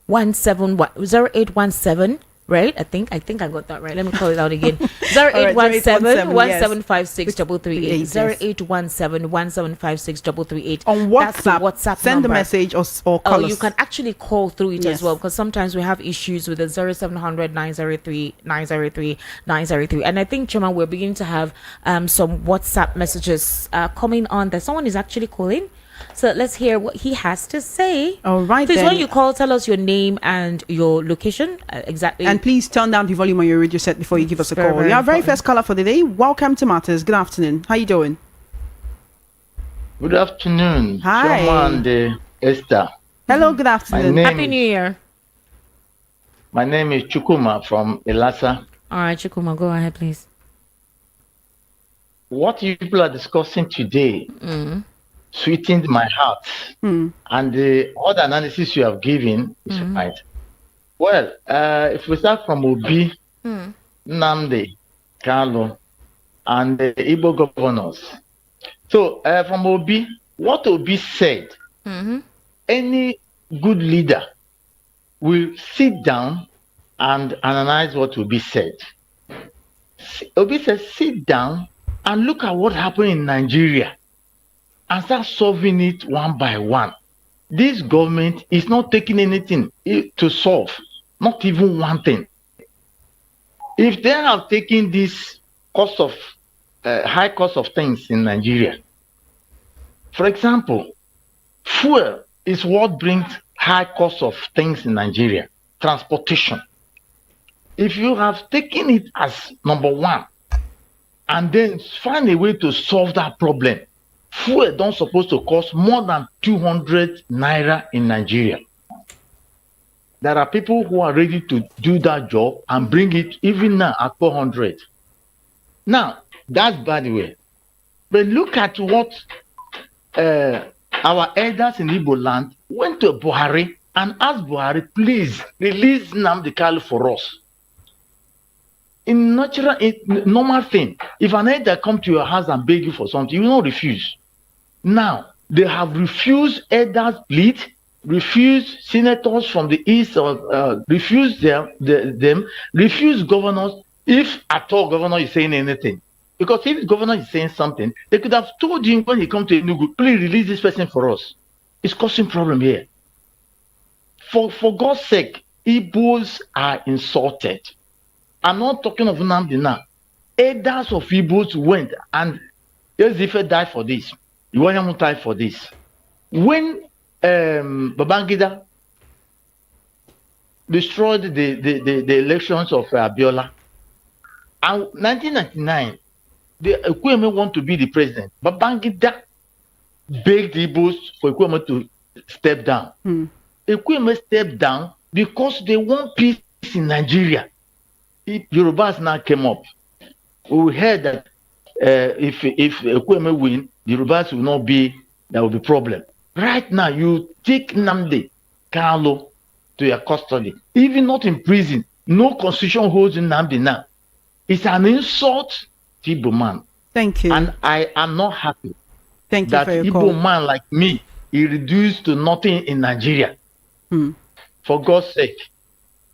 [SPEAKER 1] 08117 Right? I think I got that right. Let me call it out again. 0817 1756 338. 0817 1756 338.
[SPEAKER 2] On WhatsApp,
[SPEAKER 1] that's the WhatsApp
[SPEAKER 2] send
[SPEAKER 1] number.
[SPEAKER 2] a message or call us.
[SPEAKER 1] You can actually call through it as well, because sometimes we have issues with the 0700 903 903 903. And I think, Chairman, we're beginning to have some WhatsApp messages coming on that someone is actually calling. So let's hear what he has to say.
[SPEAKER 2] All right.
[SPEAKER 1] Please,
[SPEAKER 2] then.
[SPEAKER 1] when you call, tell us your name and your location exactly.
[SPEAKER 2] And please turn down the volume on your radio set before you give us a call. Our very first caller for the day. Welcome to Matters. Good afternoon. How you doing?
[SPEAKER 3] Good afternoon.
[SPEAKER 2] Hi.
[SPEAKER 3] Chairman Esther.
[SPEAKER 2] Hello. Good afternoon.
[SPEAKER 1] Happy New Year.
[SPEAKER 3] My name is Chukuma from Elasa.
[SPEAKER 1] All right, Chukuma, go ahead, please.
[SPEAKER 3] What you people are discussing today sweetened my heart. And the other analysis you have given is right. Well, if we start from Obi, Nnamdi Kanu, and the Igbo governors. So, from Obi, what Obi said, any good leader will sit down and analyze what Obi said. Obi said, sit down and look at what happened in Nigeria and start solving it one by one. This government is not taking anything to solve, not even one thing. If they have taken this cost of high cost of things in Nigeria, for example, fuel is what brings high cost of things in Nigeria, transportation. If you have taken it as number one and then find a way to solve that problem, fuel don't supposed to cost more than 200 naira in Nigeria. There are people who are ready to do that job and bring it even now at 400. Now, that's by the way. But look at what our elders in Igbo land went to Buhari and asked Buhari, please release Nnamdi Kanu for us. In normal thing, if an elder come to your house and beg you for something, you will not refuse. Now, they have refused elders' plead, refused senators from the east, refused them, refused governors, if at all governor is saying anything. Because if the governor is saying something, they could have told him when he come to Enugu, please release this person for us. It's causing problem here. For God's sake, Igbos are insulted. I'm not talking of Nnamdi now. Elders of Igbos went and Ezife died for this. Iwanyamu died for this. When Babangida destroyed the elections of Abiola, and 1999, the Ekweme want to be the president. Babangida begged Igbos for Ekweme to step down. Ekweme stepped down because they want peace in Nigeria. If Yorubas now came up, we heard that if Ekweme win, the Yorubas will not be, there will be problem. Right now, you take Nnamdi Kanu to your custody, even not in prison. No constitution holds Nnamdi now. It's an insult to Igbo man.
[SPEAKER 2] Thank you.
[SPEAKER 3] And I am not happy.
[SPEAKER 2] Thank you
[SPEAKER 3] that
[SPEAKER 2] for your
[SPEAKER 3] Igbo
[SPEAKER 2] call.
[SPEAKER 3] man like me is reduced to nothing in Nigeria. For God's sake,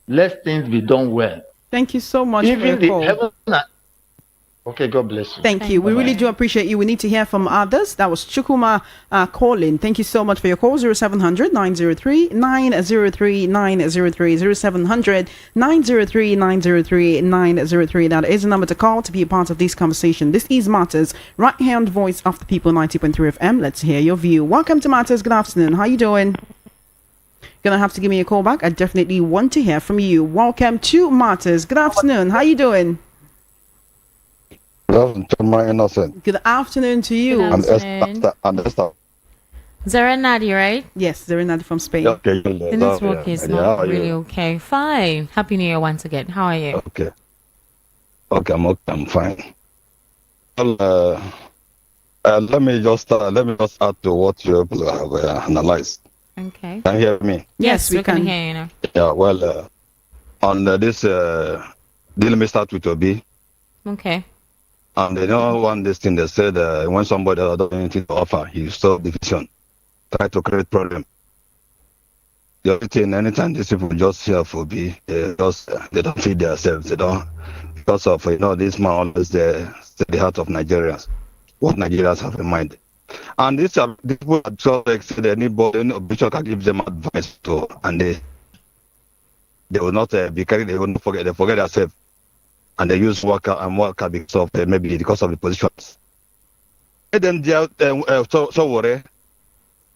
[SPEAKER 3] let things be done well.
[SPEAKER 2] Thank you so much
[SPEAKER 3] Even
[SPEAKER 2] for your call.
[SPEAKER 3] Okay, God bless you.
[SPEAKER 2] Thank you. We really do appreciate you. We need to hear from others. That was Chukuma calling. Thank you so much for your call. 0700 903 903 903 0700 903 903 903. That is the number to call to be a part of this conversation. This is Matters, right hand voice of the people, 90.3 FM. Let's hear your view. Welcome to Matters. Good afternoon. How you doing? Gonna have to give me a call back. I definitely want to hear from you. Welcome to Matters. Good afternoon. How you doing?
[SPEAKER 4] My innocent.
[SPEAKER 2] Good afternoon to you.
[SPEAKER 1] Good afternoon.
[SPEAKER 4] And Esther.
[SPEAKER 1] Zara Nadi, right?
[SPEAKER 2] Yes, they're not from Spain.
[SPEAKER 4] Okay.
[SPEAKER 1] The network is not really okay. Fine. Happy New Year once again. How are you?
[SPEAKER 4] Okay. Okay, I'm fine. Well, let me just add to what you have analyzed.
[SPEAKER 1] Okay.
[SPEAKER 4] Can you hear me?
[SPEAKER 2] Yes,
[SPEAKER 1] we can hear you now.
[SPEAKER 4] Yeah. Well, on this, let me start with Obi.
[SPEAKER 1] Okay.
[SPEAKER 4] And they know one this thing they said when somebody doesn't have anything to offer, he solve the vision, try to create problem. The only thing, anytime these people just here for be, they don't feed themselves. They don't, because of, this man always the heart of Nigerians, what Nigerians have in mind. And these are the people that so like say anybody, bishop can give them advice to, and they will not be carried, they will not forget, they forget themselves. And they use worker because of maybe because of the positions. And then they Sowore,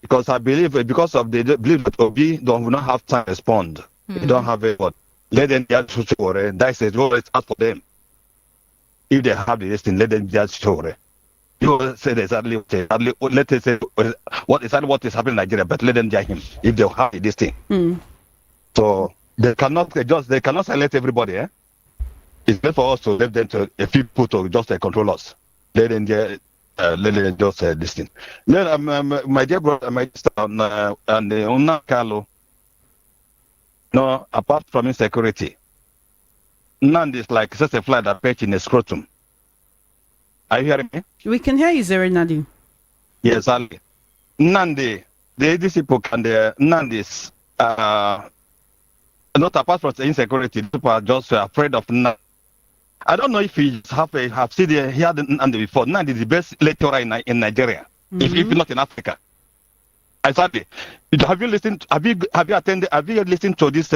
[SPEAKER 4] because I believe because of the believe that Obi will not have time to respond. They don't have a what. Let them judge Sowore. That is what it's out for them. If they have the listing, let them judge Sowore. You say exactly let us say what is happening in Nigeria, but let them judge him if they have this thing. So they cannot select everybody. It's better for us to let them to a few people to just control us. Let them just this thing. Then my dear brother, my sister, and Nnamdi Kanu. No, apart from insecurity, Nnamdi is like just a fly that perch in a scrotum. Are you hearing me?
[SPEAKER 2] We can hear you, Nadi.
[SPEAKER 4] Yes, Ali. Nnamdi, these people Nnamdi is not apart from the insecurity, people are just afraid of Nnamdi. I don't know if he have seen heard Nnamdi before. Nnamdi is the best lecturer in Nigeria, if not in Africa. Exactly. Have you listened? Have you listened to this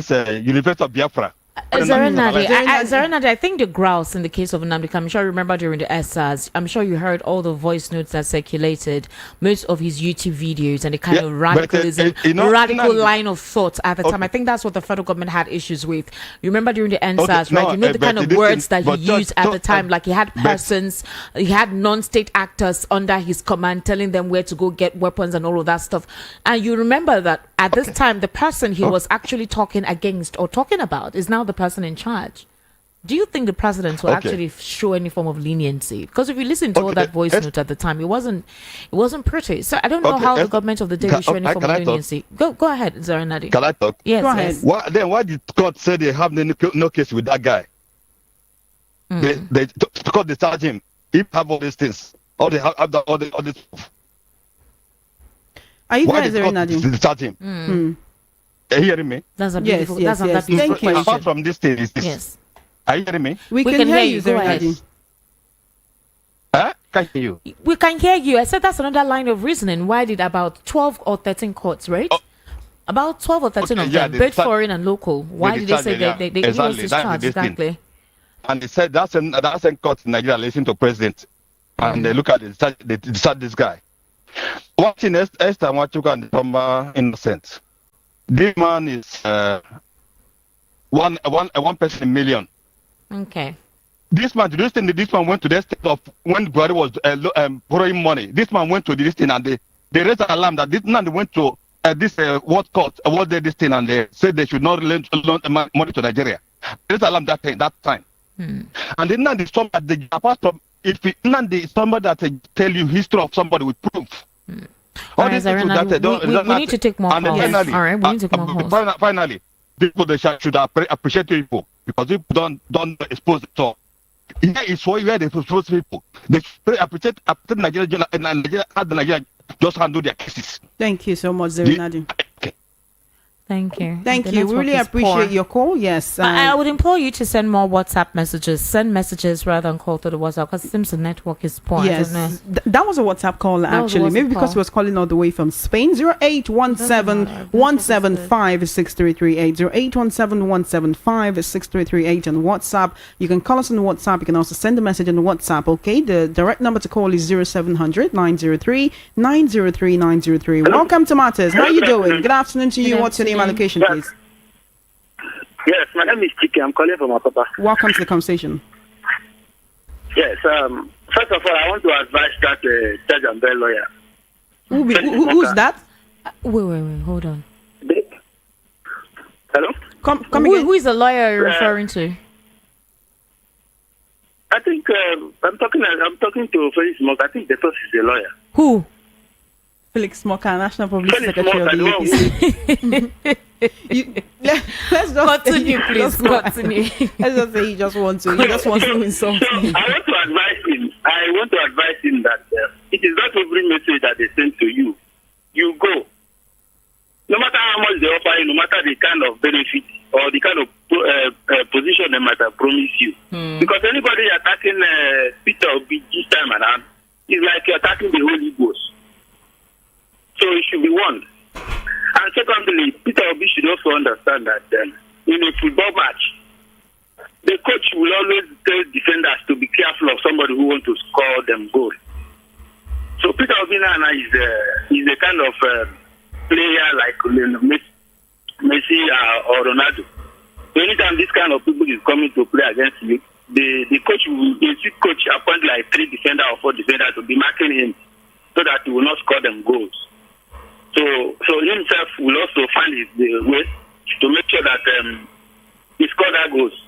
[SPEAKER 4] University of Biafra?
[SPEAKER 1] Zarenadi, I think the grouse in the case of Nnamdi Kanu, I'm sure you remember during the SARS, I'm sure you heard all the voice notes that circulated, most of his YouTube videos, and the kind of radicalism, radical line of thought at the time. I think that's what the federal government had issues with. You remember during the SARS, right? You know the kind of words that he used at the time, like he had persons, he had non-state actors under his command telling them where to go get weapons and all of that stuff. And you remember that at this time, the person he was actually talking against or talking about is now the person in charge. Do you think the president will actually show any form of leniency? Because if you listen to all that voice note at the time, it wasn't pretty. So I don't know how the government of the day will show any form of leniency. Go ahead, Zarenadi.
[SPEAKER 4] Can I talk?
[SPEAKER 1] Yes,
[SPEAKER 2] go ahead.
[SPEAKER 1] Yes.
[SPEAKER 4] Why did God say they have no case with that guy? Because they charge him. He have all these things. All this.
[SPEAKER 2] Are you there, Zarenadi?
[SPEAKER 4] They charge him. Are you hearing me?
[SPEAKER 1] That's a beautiful.
[SPEAKER 2] Yes. Thank you.
[SPEAKER 4] Apart from this thing,
[SPEAKER 1] Yes.
[SPEAKER 4] Are you hearing me?
[SPEAKER 2] We can hear you, Zarenadi.
[SPEAKER 4] Can't hear you.
[SPEAKER 1] We can hear you. I said that's another line of reasoning. Why did about 12 or 13 courts, right? About 12 or 13 of them, both foreign and local. Why did they say they give us this charge? Exactly.
[SPEAKER 4] And they said that's a court in Nigeria listen to president. And they look at it, they decide this guy. Watching Esther Nwachukwu and Tomba innocent. This man is one person in million.
[SPEAKER 1] Okay.
[SPEAKER 4] This man went to the state of when Buhari was borrowing money. This man went to this thing and they raised an alarm that this man went to this what court awarded this thing and they said they should not loan money to Nigeria. Raised an alarm that time. And then Nnamdi is somebody apart from if Nnamdi is somebody that tell you history of somebody with proof.
[SPEAKER 1] All right, we need to take more calls.
[SPEAKER 4] Finally,
[SPEAKER 1] all right, we need to take more calls.
[SPEAKER 4] Finally, people they should appreciate people because people don't expose it. So here is where they expose people. They should appreciate Nigeria and Nigeria just handle their cases.
[SPEAKER 2] Thank you so much, Zarenadi.
[SPEAKER 1] Thank you.
[SPEAKER 2] Thank you. We really appreciate your call. Yes.
[SPEAKER 1] I would implore you to send more WhatsApp messages. Send messages rather than call through the WhatsApp because it seems the network is poor.
[SPEAKER 2] Yes. That was a WhatsApp call actually. Maybe because he was calling all the way from Spain. 0817 175 6338. 0817 175 6338 on WhatsApp. You can call us on WhatsApp. You can also send a message on WhatsApp. Okay. The direct number to call is 0700 903 903 903. Welcome to Matters. How are you doing? Good afternoon to you. What's your name? Allocation, please.
[SPEAKER 5] Yes, my name is Chike. I'm calling from Apapa.
[SPEAKER 2] Welcome to the conversation.
[SPEAKER 5] Yes. First of all, I want to advise that judge and bail lawyer.
[SPEAKER 2] Who's that?
[SPEAKER 1] Wait. Hold on.
[SPEAKER 5] Hello.
[SPEAKER 2] Come again.
[SPEAKER 1] Who is the lawyer you're referring to?
[SPEAKER 5] I think I'm talking to Felix Monk. I think the person is a lawyer.
[SPEAKER 1] Who?
[SPEAKER 2] Felix Moka, National Publicity Secretary of the APC. Let's just
[SPEAKER 1] continue, please. Continue.
[SPEAKER 2] Let's just say he just wants to insult me.
[SPEAKER 5] I want to advise him that it is not every message that they send to you. You go. No matter the kind of benefit or the kind of position they might have promised you. Because anybody attacking Peter Obi this time around is like you're attacking the Holy Ghost. So it should be warned. And secondly, Peter Obi should also understand that in a football match, the coach will always tell defenders to be careful of somebody who wants to score them goal. So Peter Obi Nana is a kind of player like Messi or Ronaldo. So anytime this kind of people is coming to play against you, the coach will appoint like 3 defenders or 4 defenders to be marking him so that he will not score them goals. So himself will also find the way to make sure that he score that goals.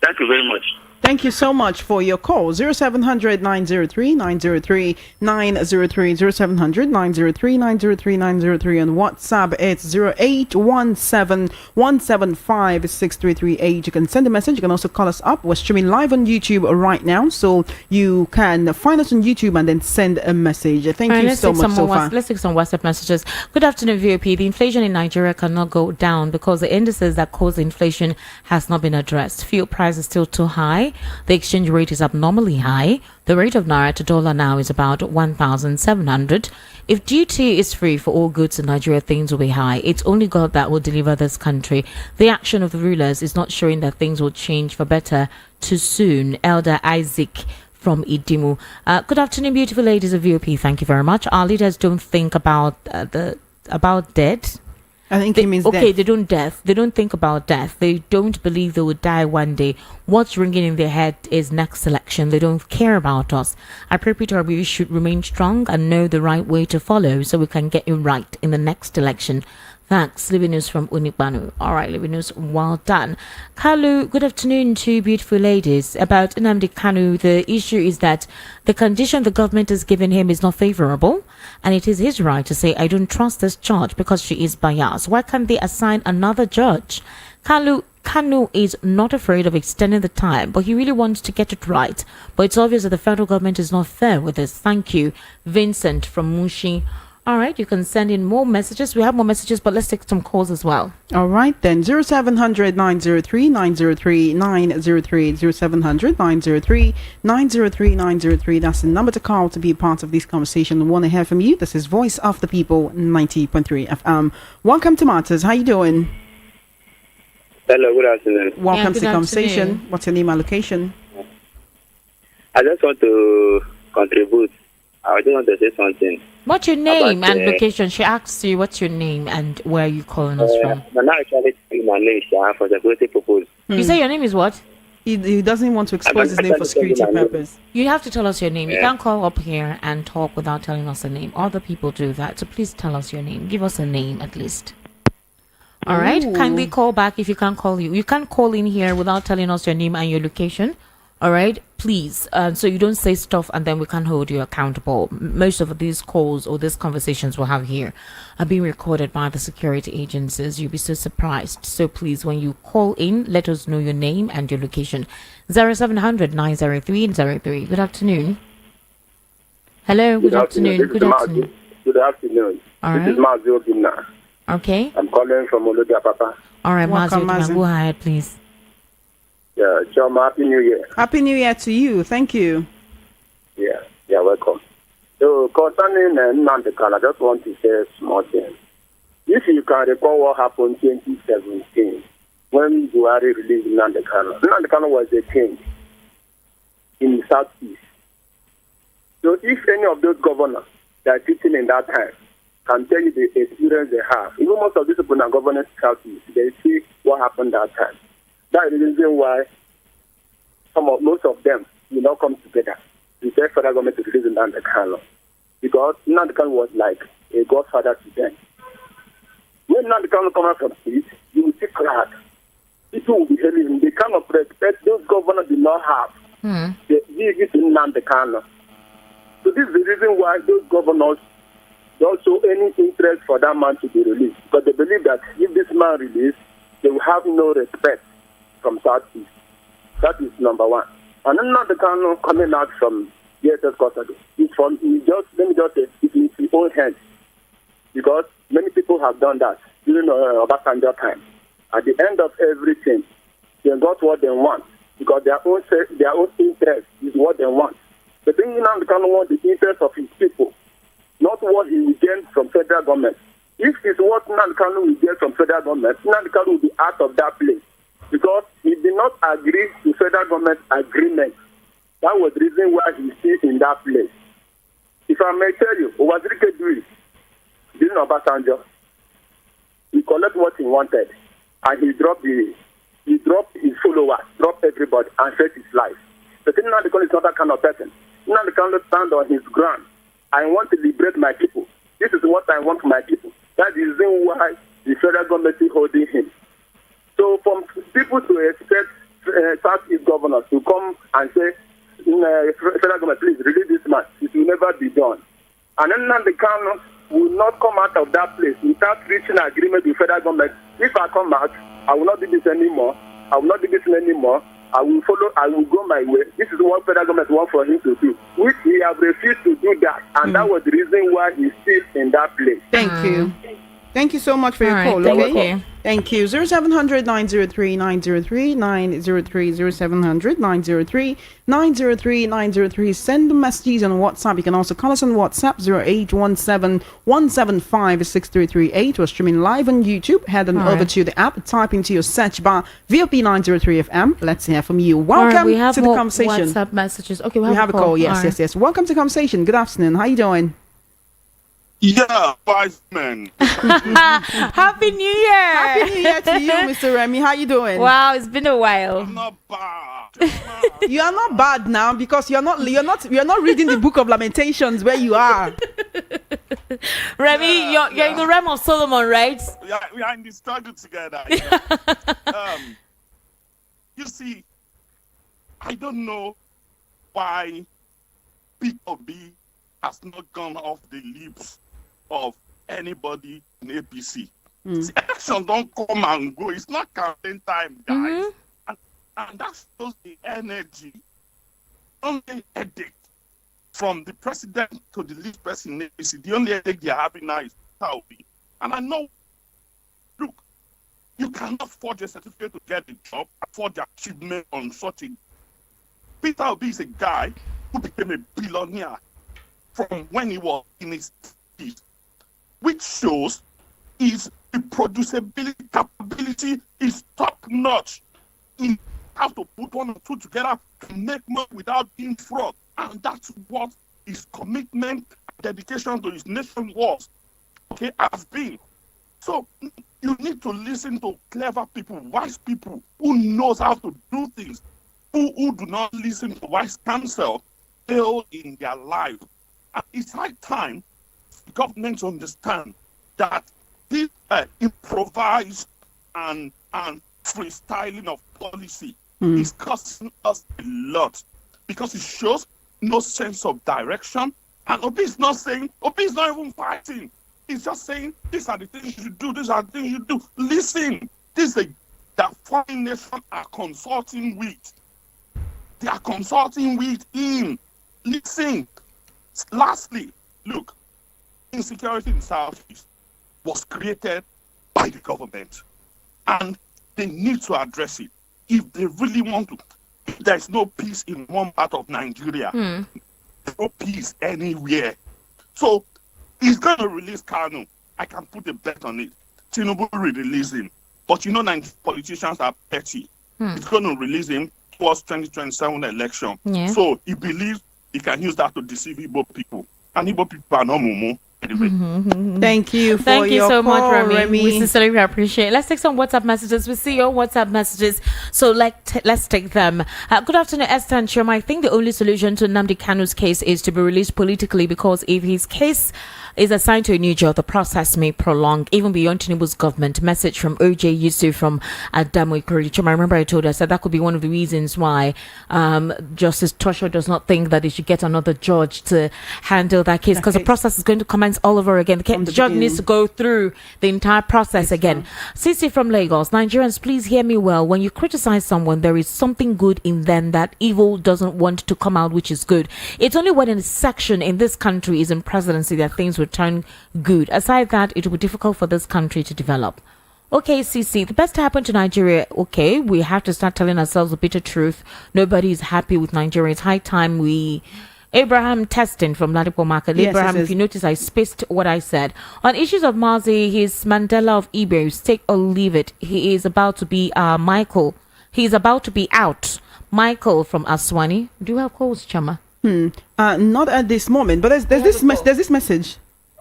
[SPEAKER 5] Thank you very much.
[SPEAKER 2] Thank you so much for your call. 0700 903 903 903 0700 903 903 903 and WhatsApp it's 0817 175 6338. You can send a message. You can also call us up. We're streaming live on YouTube right now, so you can find us on YouTube and then send a message. Thank you so much so far.
[SPEAKER 1] Let's take some WhatsApp messages. Good afternoon, VOP. The inflation in Nigeria cannot go down because the indices that cause inflation has not been addressed. Fuel price is still too high. The exchange rate is abnormally high. The rate of naira to dollar now is about 1,700. If duty is free for all goods in Nigeria, things will be high. It's only God that will deliver this country. The action of the rulers is not showing that things will change for better too soon. Elder Isaac from Idimu. Good afternoon, beautiful ladies of VOP. Thank you very much. Our leaders don't think about death.
[SPEAKER 2] I think he means death.
[SPEAKER 1] They don't think about death. They don't believe they will die one day. What's ringing in their head is next election. They don't care about us. I pray Peter Obi should remain strong and know the right way to follow so we can get it right in the next election. Thanks. Living news from Unibanu. All right, Living news. Well done. Kalu, good afternoon to beautiful ladies. About Nnamdi Kanu, the issue is that the condition the government has given him is not favorable, and it is his right to say, I don't trust this judge because she is biased. Why can't they assign another judge? Kanu is not afraid of extending the time, but he really wants to get it right. But it's obvious that the federal government is not fair with this. Thank you. Vincent from Mushi. All right, you can send in more messages. We have more messages, but let's take some calls as well.
[SPEAKER 2] All right, then 0700 903 903 903 0700 903 903 903. That's the number to call to be part of this conversation. We want to hear from you. This is Voice of the People 90.3 FM. Welcome to Matters. How you doing?
[SPEAKER 6] Hello, good afternoon.
[SPEAKER 2] Welcome to the
[SPEAKER 1] good
[SPEAKER 2] conversation.
[SPEAKER 1] afternoon.
[SPEAKER 2] What's your name and location?
[SPEAKER 6] I just want to contribute. I just want to say something.
[SPEAKER 1] What's your name
[SPEAKER 6] About,
[SPEAKER 1] and location? She asks you what's your name and where are you calling us from.
[SPEAKER 6] I'm not actually saying my name for security purpose.
[SPEAKER 1] You say your name is what?
[SPEAKER 2] He doesn't want to expose his name for security purpose.
[SPEAKER 1] You have to tell us your name. You
[SPEAKER 6] Yeah.
[SPEAKER 1] can't call up here and talk without telling us a name. Other people do that. So please tell us your name. Give us a name at least. All right.
[SPEAKER 2] Ooh.
[SPEAKER 1] Kindly call back if you can't call you. You can't call in here without telling us your name and your location. All right, please. So you don't say stuff and then we can't hold you accountable. Most of these calls or these conversations we'll have here are being recorded by the security agencies. You'll be so surprised. So please, when you call in, let us know your name and your location. 0700 903 03. Good afternoon. Hello. Good afternoon. Good afternoon.
[SPEAKER 6] Good afternoon.
[SPEAKER 1] All
[SPEAKER 6] This is
[SPEAKER 1] right.
[SPEAKER 6] Mazio Gimna.
[SPEAKER 1] Okay.
[SPEAKER 6] I'm calling from Olodia Papa.
[SPEAKER 1] All right,
[SPEAKER 2] Welcome,
[SPEAKER 1] Mazio.
[SPEAKER 2] Mazi.
[SPEAKER 1] Go ahead, please.
[SPEAKER 6] Yeah, John, Happy New Year.
[SPEAKER 2] Happy New Year to you. Thank you.
[SPEAKER 6] Yeah, welcome. So, concerning Nnamdi Kanu, I just want to say a small thing. If you can recall what happened in 2017, when Buhari released Nnamdi Kanu was a king in the Southeast. So, if any of those governors that are sitting in that time can tell you the experience they have, even most of these people are governors Southeast, they see what happened that time. That is the reason why most of them will not come together to tell federal government to release Nnamdi Kanu. Because Nnamdi Kanu was like a godfather to them. When Nnamdi Kanu comes out from street, you will see crowd. People will be hailing him. The kind of respect those governors do not have. They give it to Nnamdi Kanu. So this is the reason why those governors don't show any interest for that man to be released. Because they believe that if this man released, they will have no respect from Southeast. That is number one. And then Nnamdi Kanu coming out from DSS custody. It's from let me just say, it's in his own hands. Because Many people have done that during Obasanjo time. At the end of everything, they got what they want because their own interest is what they want. The thing Nnamdi Kanu wants the interest of his people, not what he will get from federal government. If it's what Nnamdi Kanu will get from federal government, Nnamdi Kanu will be out of that place because he did not agree to federal government agreement. That was the reason why he's still in that place. If I may tell you, Owazirike do it during Obasanjo. He collected what he wanted, and he dropped his followers, dropped everybody, and saved his life. The thing Nnamdi Kanu is not that kind of person. Nnamdi Kanu stand on his ground. I want to liberate my people. This is what I want for my people. That's the reason why the federal government is holding him. So from people to expect Southeast governors to come and say, federal government, please release this man, it will never be done. And then Nnamdi Kanu will not come out of that place without reaching an agreement with federal government. If I come out, I will not do this anymore. I will not do this anymore. I will go my way. This is what federal government wants for him to do. Which he have refused to do that. And that was the reason why he's still in that place.
[SPEAKER 2] Thank you. Thank you so much for your call.
[SPEAKER 1] Thank
[SPEAKER 2] Okay.
[SPEAKER 1] you.
[SPEAKER 2] Thank you. 0700 903 903 903 0700 903 903 903. Send messages on WhatsApp. You can also call us on WhatsApp 0817 175 6338. We're streaming live on YouTube. Head on over to the app. Type into your search bar VOP 903 FM. Let's hear from you. Welcome
[SPEAKER 1] we have
[SPEAKER 2] to the
[SPEAKER 1] more
[SPEAKER 2] conversation.
[SPEAKER 1] WhatsApp messages. Okay,
[SPEAKER 2] We have a call. Yes,
[SPEAKER 1] All right.
[SPEAKER 2] yes. Welcome to the conversation. Good afternoon. How you doing?
[SPEAKER 7] Yeah, wise man.
[SPEAKER 1] Happy New Year!
[SPEAKER 2] Happy New Year to you, Mr. Remy. How you doing?
[SPEAKER 1] Wow, it's been a while.
[SPEAKER 7] Not bad.
[SPEAKER 2] You are not bad now because you're not reading the book of Lamentations where you are.
[SPEAKER 1] Remy, you're in the realm of Solomon, right?
[SPEAKER 7] We are in the struggle together. You see, I don't know why P.O.B. has not gone off the lips of anybody in APC. See, election don't come and go. It's not campaign time, guys. And that shows the energy, only edict from the president to the lead person in APC. The only edict they're having now is Saudi. And I know, look, you cannot forge a certificate to get the job, forge achievement on such a. Peter Obi is a guy who became a billionaire from when he was in his 50s, which shows his reproducibility capability is top notch. He has to put one or two together to make money without being fraud, and that's what his commitment, dedication to his nation was. Okay, has been. So you need to listen to clever people, wise people who knows how to do things, who do not listen to wise counsel, fail in their life. And it's high time governments understand that this improvised and freestyling of policy is costing us a lot because it shows no sense of direction. And Obi is not even fighting. He's just saying, these are the things you do, these are the things you do. Listen, this is that foreign nation are consulting with. They are consulting with him. Listen. Lastly, look, insecurity in the Southeast was created by the government, and they need to address it. If they really want to, if there's no peace in one part of Nigeria, no peace anywhere. So he's going to release Kanu. I can put a bet on it. Tinubu will release him. But you know, Nigerian politicians are petty. He's going to release him towards 2027 election.
[SPEAKER 1] Yeah.
[SPEAKER 7] So he believes he can use that to deceive Igbo people. And Igbo people are not mumu. Anyway.
[SPEAKER 2] Thank you for
[SPEAKER 1] Thank you
[SPEAKER 2] your
[SPEAKER 1] so
[SPEAKER 2] call,
[SPEAKER 1] much, Remy.
[SPEAKER 2] Remy.
[SPEAKER 1] We sincerely appreciate it. Let's take some WhatsApp messages. We see your WhatsApp messages. So let's take them. Good afternoon, Esther and Shoma. I think the only solution to Nnamdi Kanu's case is to be released politically, because if his case is assigned to a new judge, the process may prolong even beyond Tinubu's government. Message from OJ Yusuf from Adamu Ikorichum. I remember I told us that could be one of the reasons why Justice Tosho does not think that they should get another judge to handle that case, because the process is going to commence all over again. The judge needs to go through the entire process again. Cici from Lagos. Nigerians, please hear me well. When you criticize someone, there is something good in them that evil doesn't want to come out, which is good. It's only when a section in this country is in presidency that things will would turn good. Aside that, it will be difficult for this country to develop. Okay, CC, the best to happen to Nigeria. Okay, we have to start telling ourselves the bitter truth. Nobody is happy with Nigeria. It's high time we... Abraham Testing from Ladipo Market.
[SPEAKER 2] Yes,
[SPEAKER 1] Abraham,
[SPEAKER 2] yes.
[SPEAKER 1] if you notice, I spaced what I said. On issues of Mazi, he's Mandela of Igbos. Take or leave it. He is about to be Michael. He's about to be out. Michael from Aswani. Do you have calls, Chama?
[SPEAKER 2] Not at this moment, but there's this message.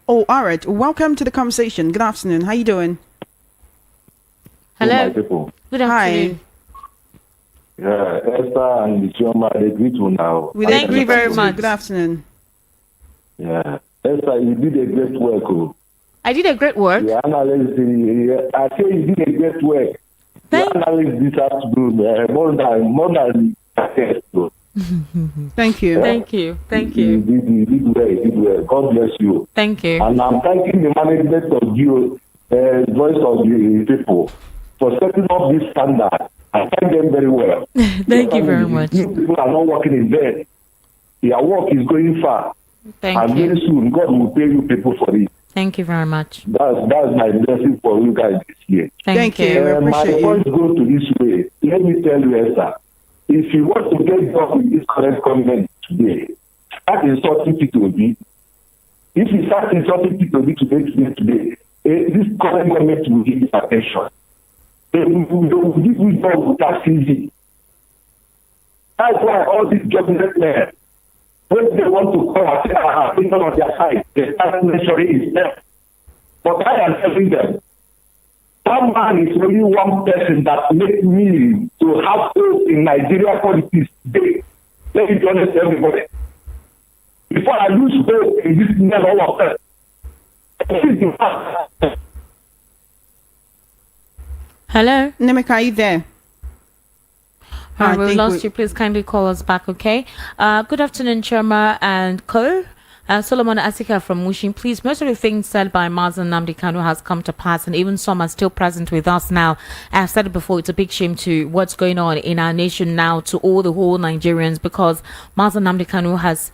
[SPEAKER 2] Oh, all right. Welcome to the conversation. Good afternoon. How you doing?
[SPEAKER 1] Hello.
[SPEAKER 8] My people.
[SPEAKER 1] Good afternoon.
[SPEAKER 8] Yeah, Esther and Chioma, they greet you now.
[SPEAKER 2] We
[SPEAKER 1] Thank
[SPEAKER 2] agree
[SPEAKER 1] you very
[SPEAKER 2] with
[SPEAKER 1] much.
[SPEAKER 2] Good afternoon.
[SPEAKER 8] Yeah, Esther, you did a great work. Oh.
[SPEAKER 1] I did a great work.
[SPEAKER 8] Yeah, analyst, I say you did a great work.
[SPEAKER 1] Thank
[SPEAKER 8] You analyst this afternoon more than test.
[SPEAKER 2] Thank you.
[SPEAKER 1] Thank you. Thank
[SPEAKER 8] You
[SPEAKER 1] you.
[SPEAKER 8] did well. God bless you.
[SPEAKER 1] Thank you.
[SPEAKER 8] And I'm thanking the management of you, voice of the people, for setting up this standard. I thank them very well.
[SPEAKER 1] Thank you very much.
[SPEAKER 8] You people are not working in vain. Your work is going far.
[SPEAKER 1] Thank
[SPEAKER 8] And
[SPEAKER 1] you.
[SPEAKER 8] very soon, God will pay you people for it.
[SPEAKER 1] Thank you very much.
[SPEAKER 8] That's my blessing for you guys this year.
[SPEAKER 2] Thank you. We
[SPEAKER 8] My
[SPEAKER 2] appreciate
[SPEAKER 8] point
[SPEAKER 2] you.
[SPEAKER 8] goes to this way. Let me tell you, Esther, if you want to get job with this current government today, start insulting P2B. If you start insulting P2B today, this current government will give you attention. They will give you job that easy. That's why all these government men, when they want to come and say, opinion on their side, they start measuring is them. But I am telling them, that man is only one person that makes me to have hope in Nigeria politics today. Let me be honest with everybody. Before I lose hope in this level of them.
[SPEAKER 1] Hello.
[SPEAKER 2] Nemeka, are you there? I
[SPEAKER 1] We
[SPEAKER 2] think
[SPEAKER 1] lost
[SPEAKER 2] we-
[SPEAKER 1] you. Please kindly call us back, okay? Good afternoon, Chirma and Co. Solomon Asika from Mushin. Please, most of the things said by Mazen Nnamdi Kanu has come to pass, and even some are still present with us now. I've said it before, it's a big shame to what's going on in our nation now, to all the whole Nigerians, because Mazen Nnamdi Kanu has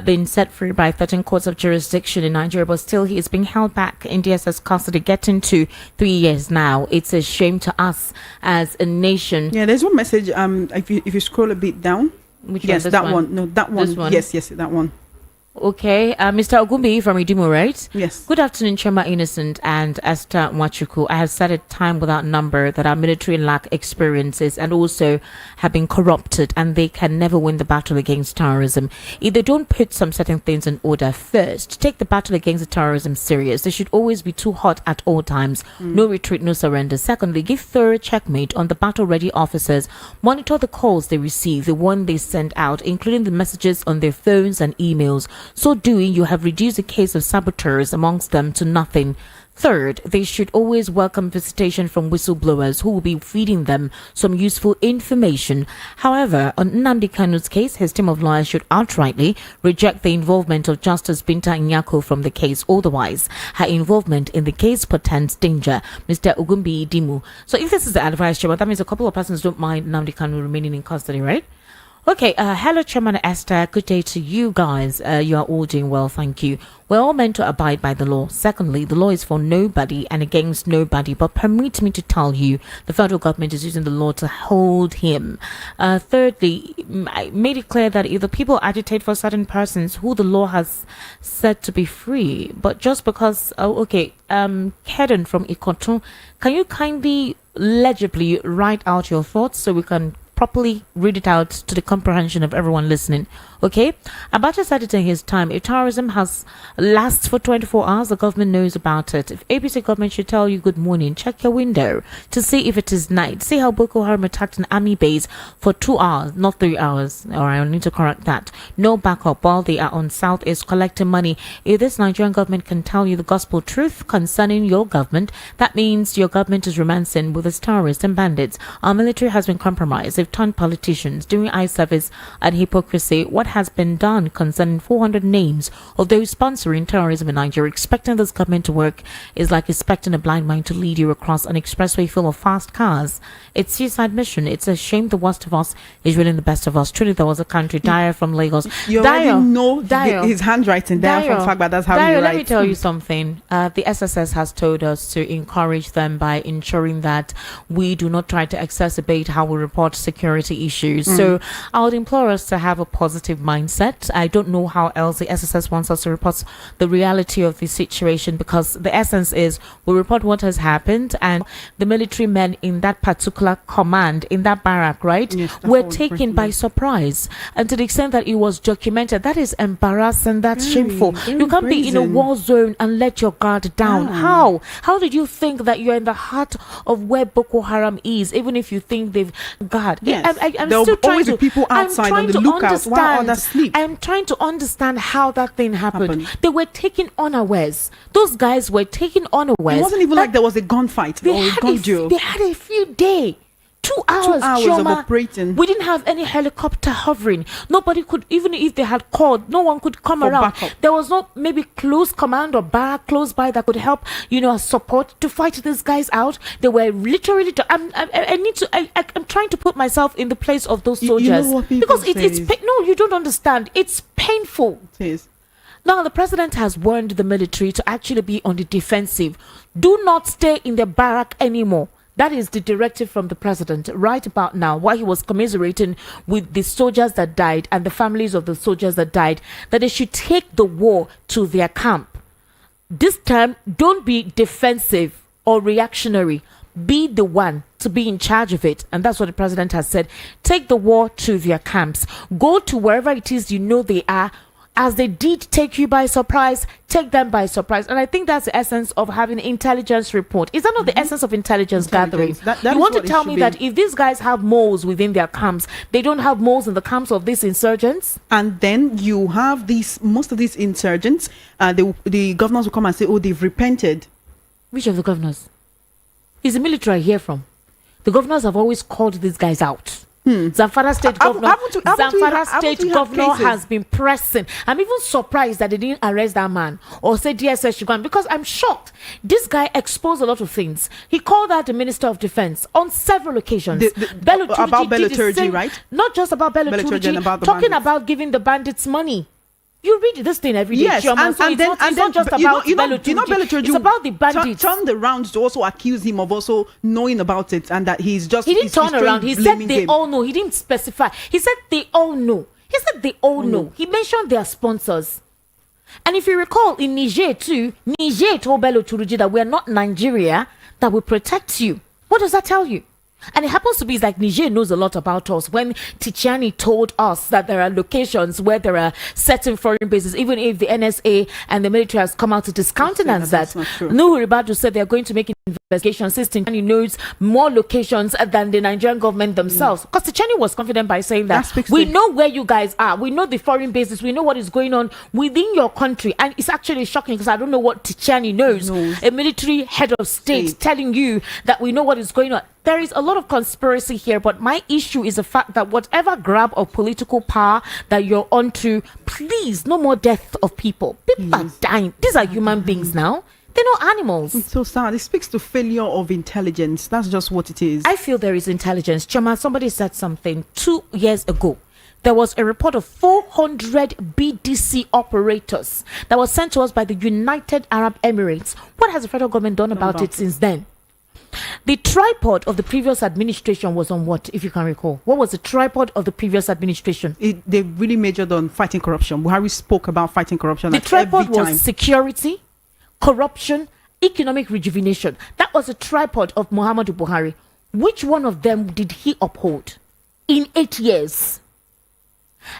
[SPEAKER 1] been set free by 13 courts of jurisdiction in Nigeria, but still he is being held back in DSS custody, getting to 3 years now. It's a shame to us as a nation.
[SPEAKER 2] Yeah, there's one message. If you scroll a bit down.
[SPEAKER 1] Which
[SPEAKER 2] Yes,
[SPEAKER 1] one? This
[SPEAKER 2] that
[SPEAKER 1] one?
[SPEAKER 2] one. No, that one.
[SPEAKER 1] This one?
[SPEAKER 2] Yes, that one.
[SPEAKER 1] Okay, Mr. Ogumbi from Idumo, right?
[SPEAKER 2] Yes.
[SPEAKER 1] Good afternoon, Chema Innocent and Esther Mwachuku. I have said it time without number that our military lack experiences and also have been corrupted, and they can never win the battle against terrorism. If they don't put some certain things in order, first, take the battle against the terrorism serious. They should always be too hot at all times. No retreat, no surrender. Secondly, give thorough checkmate on the battle-ready officers. Monitor the calls they receive, the one they send out, including the messages on their phones and emails. So doing, you have reduced the case of saboteurs amongst them to nothing. Third, they should always welcome visitation from whistleblowers who will be feeding them some useful information. However, on Nnamdi Kanu's case, his team of lawyers should outrightly reject the involvement of Justice Binta Nyako from the case. Otherwise, her involvement in the case portends danger. Mr. Ogumbi Dimu. So if this is the advice, Chairman, that means a couple of persons don't mind Nnamdi Kanu remaining in custody, right? Okay, hello, Chairman Esther. Good day to you guys. You are all doing well, thank you. We're all meant to abide by the law. Secondly, the law is for nobody and against nobody. But permit me to tell you, the federal government is using the law to hold him. Thirdly, I made it clear that if the people agitate for certain persons who the law has said to be free, but just because, Kedon from Ikoton, can you kindly legibly write out your thoughts so we can properly read it out to the comprehension of everyone listening? Okay, Abacha said it in his time. If terrorism lasts for 24 hours, the government knows about it. If APC government should tell you good morning, check your window to see if it is night. See how Boko Haram attacked an army base for 2 hours, not 3 hours. All right, I need to correct that. No backup while they are on Southeast collecting money. If this Nigerian government can tell you the gospel truth concerning your government, that means your government is romancing with its terrorists and bandits. Our military has been compromised. If we've turned politicians doing eye service and hypocrisy. What has been done concerning 400 names of those sponsoring terrorism in Nigeria? Expecting this government to work is like expecting a blind man to lead you across an expressway full of fast cars. It's suicide mission. It's a shame the worst of us is really the best of us. Truly, there was a country, Dyer from Lagos.
[SPEAKER 2] You already know his handwriting there from fact, but that's how he writes.
[SPEAKER 1] Let me tell you something. The SSS has told us to encourage them by ensuring that we do not try to exacerbate how we report security issues. So I would implore us to have a positive mindset. I don't know how else the SSS wants us to report the reality of the situation, because the essence is we report what has happened, and the military men in that particular command, in that barrack, right, were taken by surprise. And to the extent that it was documented, that is embarrassing, that's shameful. You can't be in a war zone and let your guard down. How did you think that you're in the heart of where Boko Haram is, even if you think they've God?
[SPEAKER 2] Yes.
[SPEAKER 1] I'm
[SPEAKER 2] There'll
[SPEAKER 1] still trying
[SPEAKER 2] always
[SPEAKER 1] to
[SPEAKER 2] be people outside on the lookout while others sleep.
[SPEAKER 1] I'm trying to understand how that thing happened. They were taken unawares. Those guys were taken unawares.
[SPEAKER 2] It wasn't even like there was a gunfight or a gun duel.
[SPEAKER 1] They had a few days. 2 hours,
[SPEAKER 2] of operating.
[SPEAKER 1] We didn't have any helicopter hovering. Nobody could, even if they had called, no one could come around.
[SPEAKER 2] Backup.
[SPEAKER 1] There was no maybe close command or barrack close by that could help, support to fight these guys out. They were literally. I'm trying to put myself in the place of those soldiers.
[SPEAKER 2] You know what people
[SPEAKER 1] because no, you don't understand. It's painful.
[SPEAKER 2] It is.
[SPEAKER 1] Now, the president has warned the military to actually be on the defensive. Do not stay in the barrack anymore. That is the directive from the president right about now, while he was commiserating with the soldiers that died and the families of the soldiers that died, that they should take the war to their camp. This time, don't be defensive or reactionary. Be the one to be in charge of it. And that's what the president has said. Take the war to their camps. Go to wherever it is you know they are. As they did take you by surprise, take them by surprise. And I think that's the essence of having an intelligence report. Is that not the essence of intelligence gathering?
[SPEAKER 2] That
[SPEAKER 1] you want to tell me that if these guys have moles within their camps, they don't have moles in the camps of these insurgents?
[SPEAKER 2] And then you have most of these insurgents, the governors will come and say, oh, they've repented.
[SPEAKER 1] Which of the governors? Is the military I hear from? The governors have always called these guys out. Zamfara State Governor has been pressing. I'm even surprised that they didn't arrest that man or say DSS should go on, because I'm shocked. This guy exposed a lot of things. He called out the Minister of Defense on several occasions.
[SPEAKER 2] About Bello Turji, right?
[SPEAKER 1] Not just about Bello Turji, talking about giving the bandits money. You read this thing every day.
[SPEAKER 2] Yes,
[SPEAKER 1] Chairman, so it's not just about Bello Turji. It's about the bandits.
[SPEAKER 2] Turned around to also accuse him of also knowing about it, and that he didn't
[SPEAKER 1] turn around. He said they all know. He didn't specify. He said they all know. He mentioned their sponsors. And if you recall, in Niger too, Niger told Bello Turji that we are not Nigeria, that will protect you. What does that tell you? And it happens to be like Niger knows a lot about us. When Tichani told us that there are locations where there are certain foreign bases, even if the NSA and the military has come out to discountenance that. Nuhu Ribadu said they're going to make investigations. Since Tichani knows more locations than the Nigerian government themselves. Because Tichani was confident by saying that we know where you guys are. We know the foreign bases. We know what is going on within your country. And it's actually shocking because I don't know what Tichani knows. A military head of state telling you that we know what is going on. There is a lot of conspiracy here, but my issue is the fact that whatever grab of political power that you're onto, please, no more death of people. People are dying. These are human beings now. They're not animals.
[SPEAKER 2] It's so sad. It speaks to failure of intelligence. That's just what it is.
[SPEAKER 1] I feel there is intelligence. Chama, somebody said something 2 years ago. There was a report of 400 BDC operators that was sent to us by the United Arab Emirates. What has the federal government done about it since then? The tripod of the previous administration was on what, if you can recall? What was the tripod of the previous administration?
[SPEAKER 2] They really majored on fighting corruption. Buhari spoke about fighting corruption.
[SPEAKER 1] The tripod was security, corruption, economic rejuvenation. That was the tripod of Muhammadu Buhari. Which one of them did he uphold in 8 years?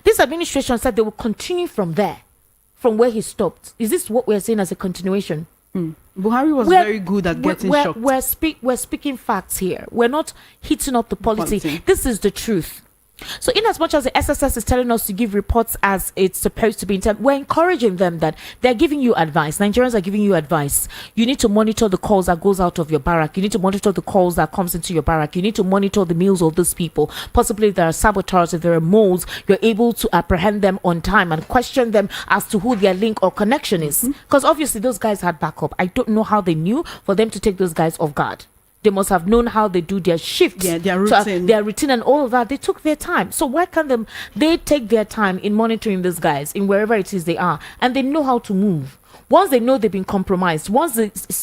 [SPEAKER 1] This administration said they will continue from there, from where he stopped. Is this what we're saying as a continuation?
[SPEAKER 2] Buhari was very good at getting shocked.
[SPEAKER 1] We're speaking facts here. We're not hitting up the politics. This is the truth. So in as much as the SSS is telling us to give reports as it's supposed to be, we're encouraging them that they're giving you advice. Nigerians are giving you advice. You need to monitor the calls that goes out of your barrack. You need to monitor the calls that comes into your barrack. You need to monitor the meals of these people. Possibly if there are saboteurs, if there are moles, you're able to apprehend them on time and question them as to who their link or connection is. Because obviously those guys had backup. I don't know how they knew for them to take those guys off guard. They must have known how they do their shifts.
[SPEAKER 2] Yeah, their routine.
[SPEAKER 1] Their routine and all of that. They took their time. So why can't they take their time in monitoring these guys in wherever it is they are, and they know how to move. Once they know they've been compromised, once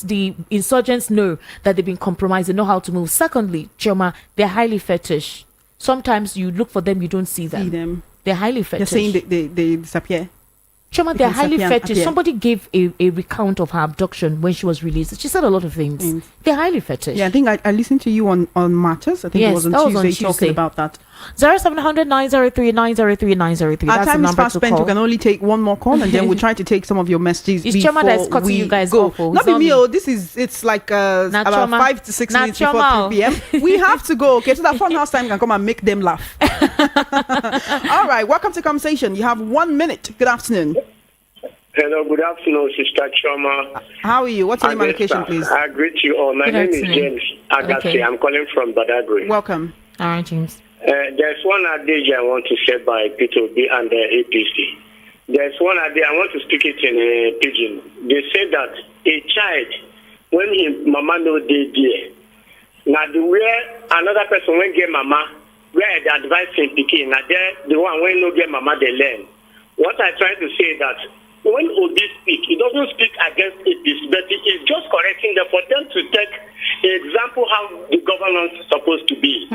[SPEAKER 1] the insurgents know that they've been compromised, they know how to move. Secondly, Chioma, they're highly fetish. Sometimes you look for them, you don't see them. They're highly fetish.
[SPEAKER 2] You're saying they disappear?
[SPEAKER 1] Chioma, they're highly fetish. Somebody gave a recount of her abduction when she was released. She said a lot of things. They're highly fetish.
[SPEAKER 2] Yeah, I think I listened to you on Matters. I think it was on Tuesday talking about that.
[SPEAKER 1] 0700 903 903 903.
[SPEAKER 2] Our time is fast spent. We can only take one more call, and then we'll try to take some of your messages.
[SPEAKER 1] It's Chioma that's cutting you guys off.
[SPEAKER 2] Not me. It's like about 5 to 6 minutes before 3 p.m. We have to go. Okay, so that fun house time can come and make them laugh. All right, welcome to Conversation. You have 1 minute. Good afternoon.
[SPEAKER 9] Hello, good afternoon, Sister Choma.
[SPEAKER 2] How are you? What's your name and location, please?
[SPEAKER 9] I greet you all. My name is James Agassi. Okay. I'm calling from Badagry.
[SPEAKER 2] Welcome.
[SPEAKER 1] All right, James.
[SPEAKER 9] There's one adage I want to say by Peter B and the APC. There's one adage, I want to speak it in pidgin. They say that a child, when his mama no dey there, now the way another person when get mama, where the advice in picking, now the one when no get mama they learn. What I try to say that when Obi speak, he doesn't speak against APC, but he is just correcting them for them to take an example how the governance is supposed to be.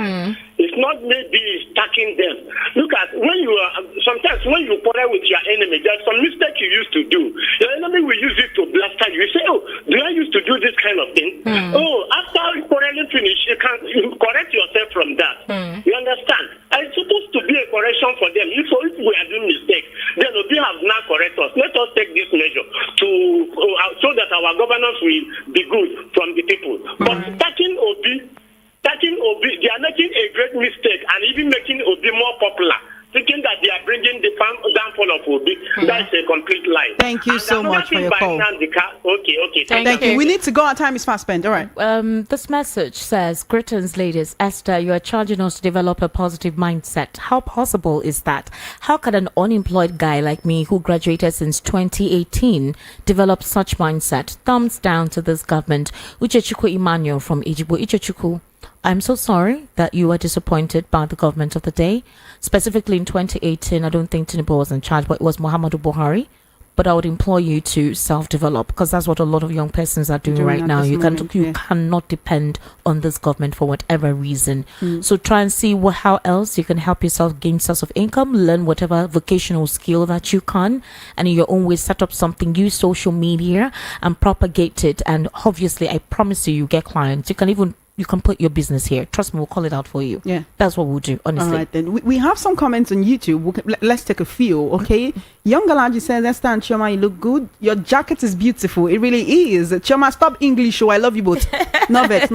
[SPEAKER 9] It's not maybe stacking them. Look at when you are sometimes when you quarrel with your enemy, there's some mistake you used to do. Your enemy will use it to blast you. You say, "Oh, do I used to do this kind of thing?" Oh, after quarreling finish, you correct yourself from that. You understand? And it's supposed to be a correction for them. If we are doing mistake, then Obi have now correct us. Let us take this measure to so that our governance will be good from the people. But touching Obi, they are making a great mistake and even making Obi more popular, thinking that they are bringing the downfall of Obi. That's a complete lie.
[SPEAKER 2] Thank you so much for your call.
[SPEAKER 1] Okay. Thank you.
[SPEAKER 2] We need to go. Our time is fast spent. All right.
[SPEAKER 1] This message says, "Greetings, ladies. Esther, you are charging us to develop a positive mindset. How possible is that? How can an unemployed guy like me, who graduated since 2018, develop such mindset? Thumbs down to this government." Uchechukwu Emmanuel from Ejigbo. Uchechukwu, I'm so sorry that you were disappointed by the government of the day. Specifically in 2018, I don't think Tinubu was in charge, but it was Muhammadu Buhari. But I would implore you to self-develop, because that's what a lot of young persons are doing right now. You cannot depend on this government for whatever reason. So try and see how else you can help yourself gain source of income, learn whatever vocational skill that you can, and in your own way set up something, use social media and propagate it. And obviously, I promise you get clients. You can put your business here. Trust me, we'll call it out for you. Yeah. That's what we'll do, honestly.
[SPEAKER 2] All right, then. We have some comments on YouTube. Let's take a few, okay? Young Galaji says, Esther and Chioma, you look good. Your jacket is beautiful. It really is. Chioma, stop English show. I love you both. No vex.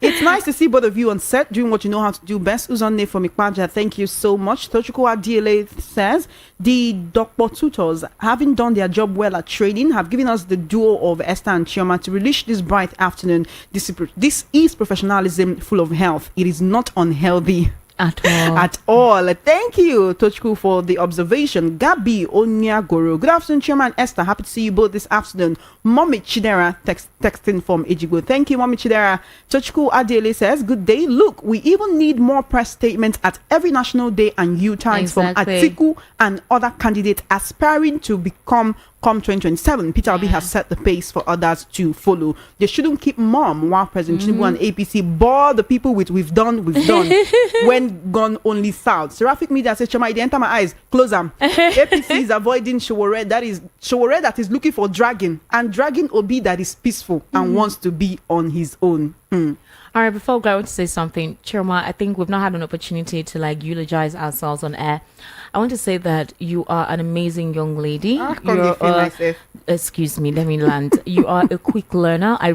[SPEAKER 2] It's nice to see both of you on set doing what you know how to do best. Uzonne from Ikpaja, thank you so much. Tochukwu DLA says, the Dr. tutors, having done their job well at training, have given us the duo of Esther and Chioma to release this bright afternoon. This is professionalism full of health. It is not unhealthy at all. Thank you, Tochku, for the observation. Gabi Onyagoro. Good afternoon, Chairman Esther. Happy to see you both this afternoon. Mommy Chidera texting from Ejigbo. Thank you, Mommy Chidera. Tochku Adele says, good day. Look, we even need more press statements at every National Day and U times from Atiku and other candidates aspiring to become come 2027. Peter Obi has set the pace for others to follow. They shouldn't keep mum while President Tinubu and APC bore the people with we've done when gone only south. Seraphic Media says, Chama, they enter my eyes. Close them. APC is avoiding Sowore. That is Sowore that is looking for dragging, and dragging Obi that is peaceful and wants to be on his own.
[SPEAKER 1] All right, before we go, I want to say something. Chirma, I think we've not had an opportunity to eulogize ourselves on air. I want to say that you are an amazing young lady. Excuse me, let me land. You are a quick learner. I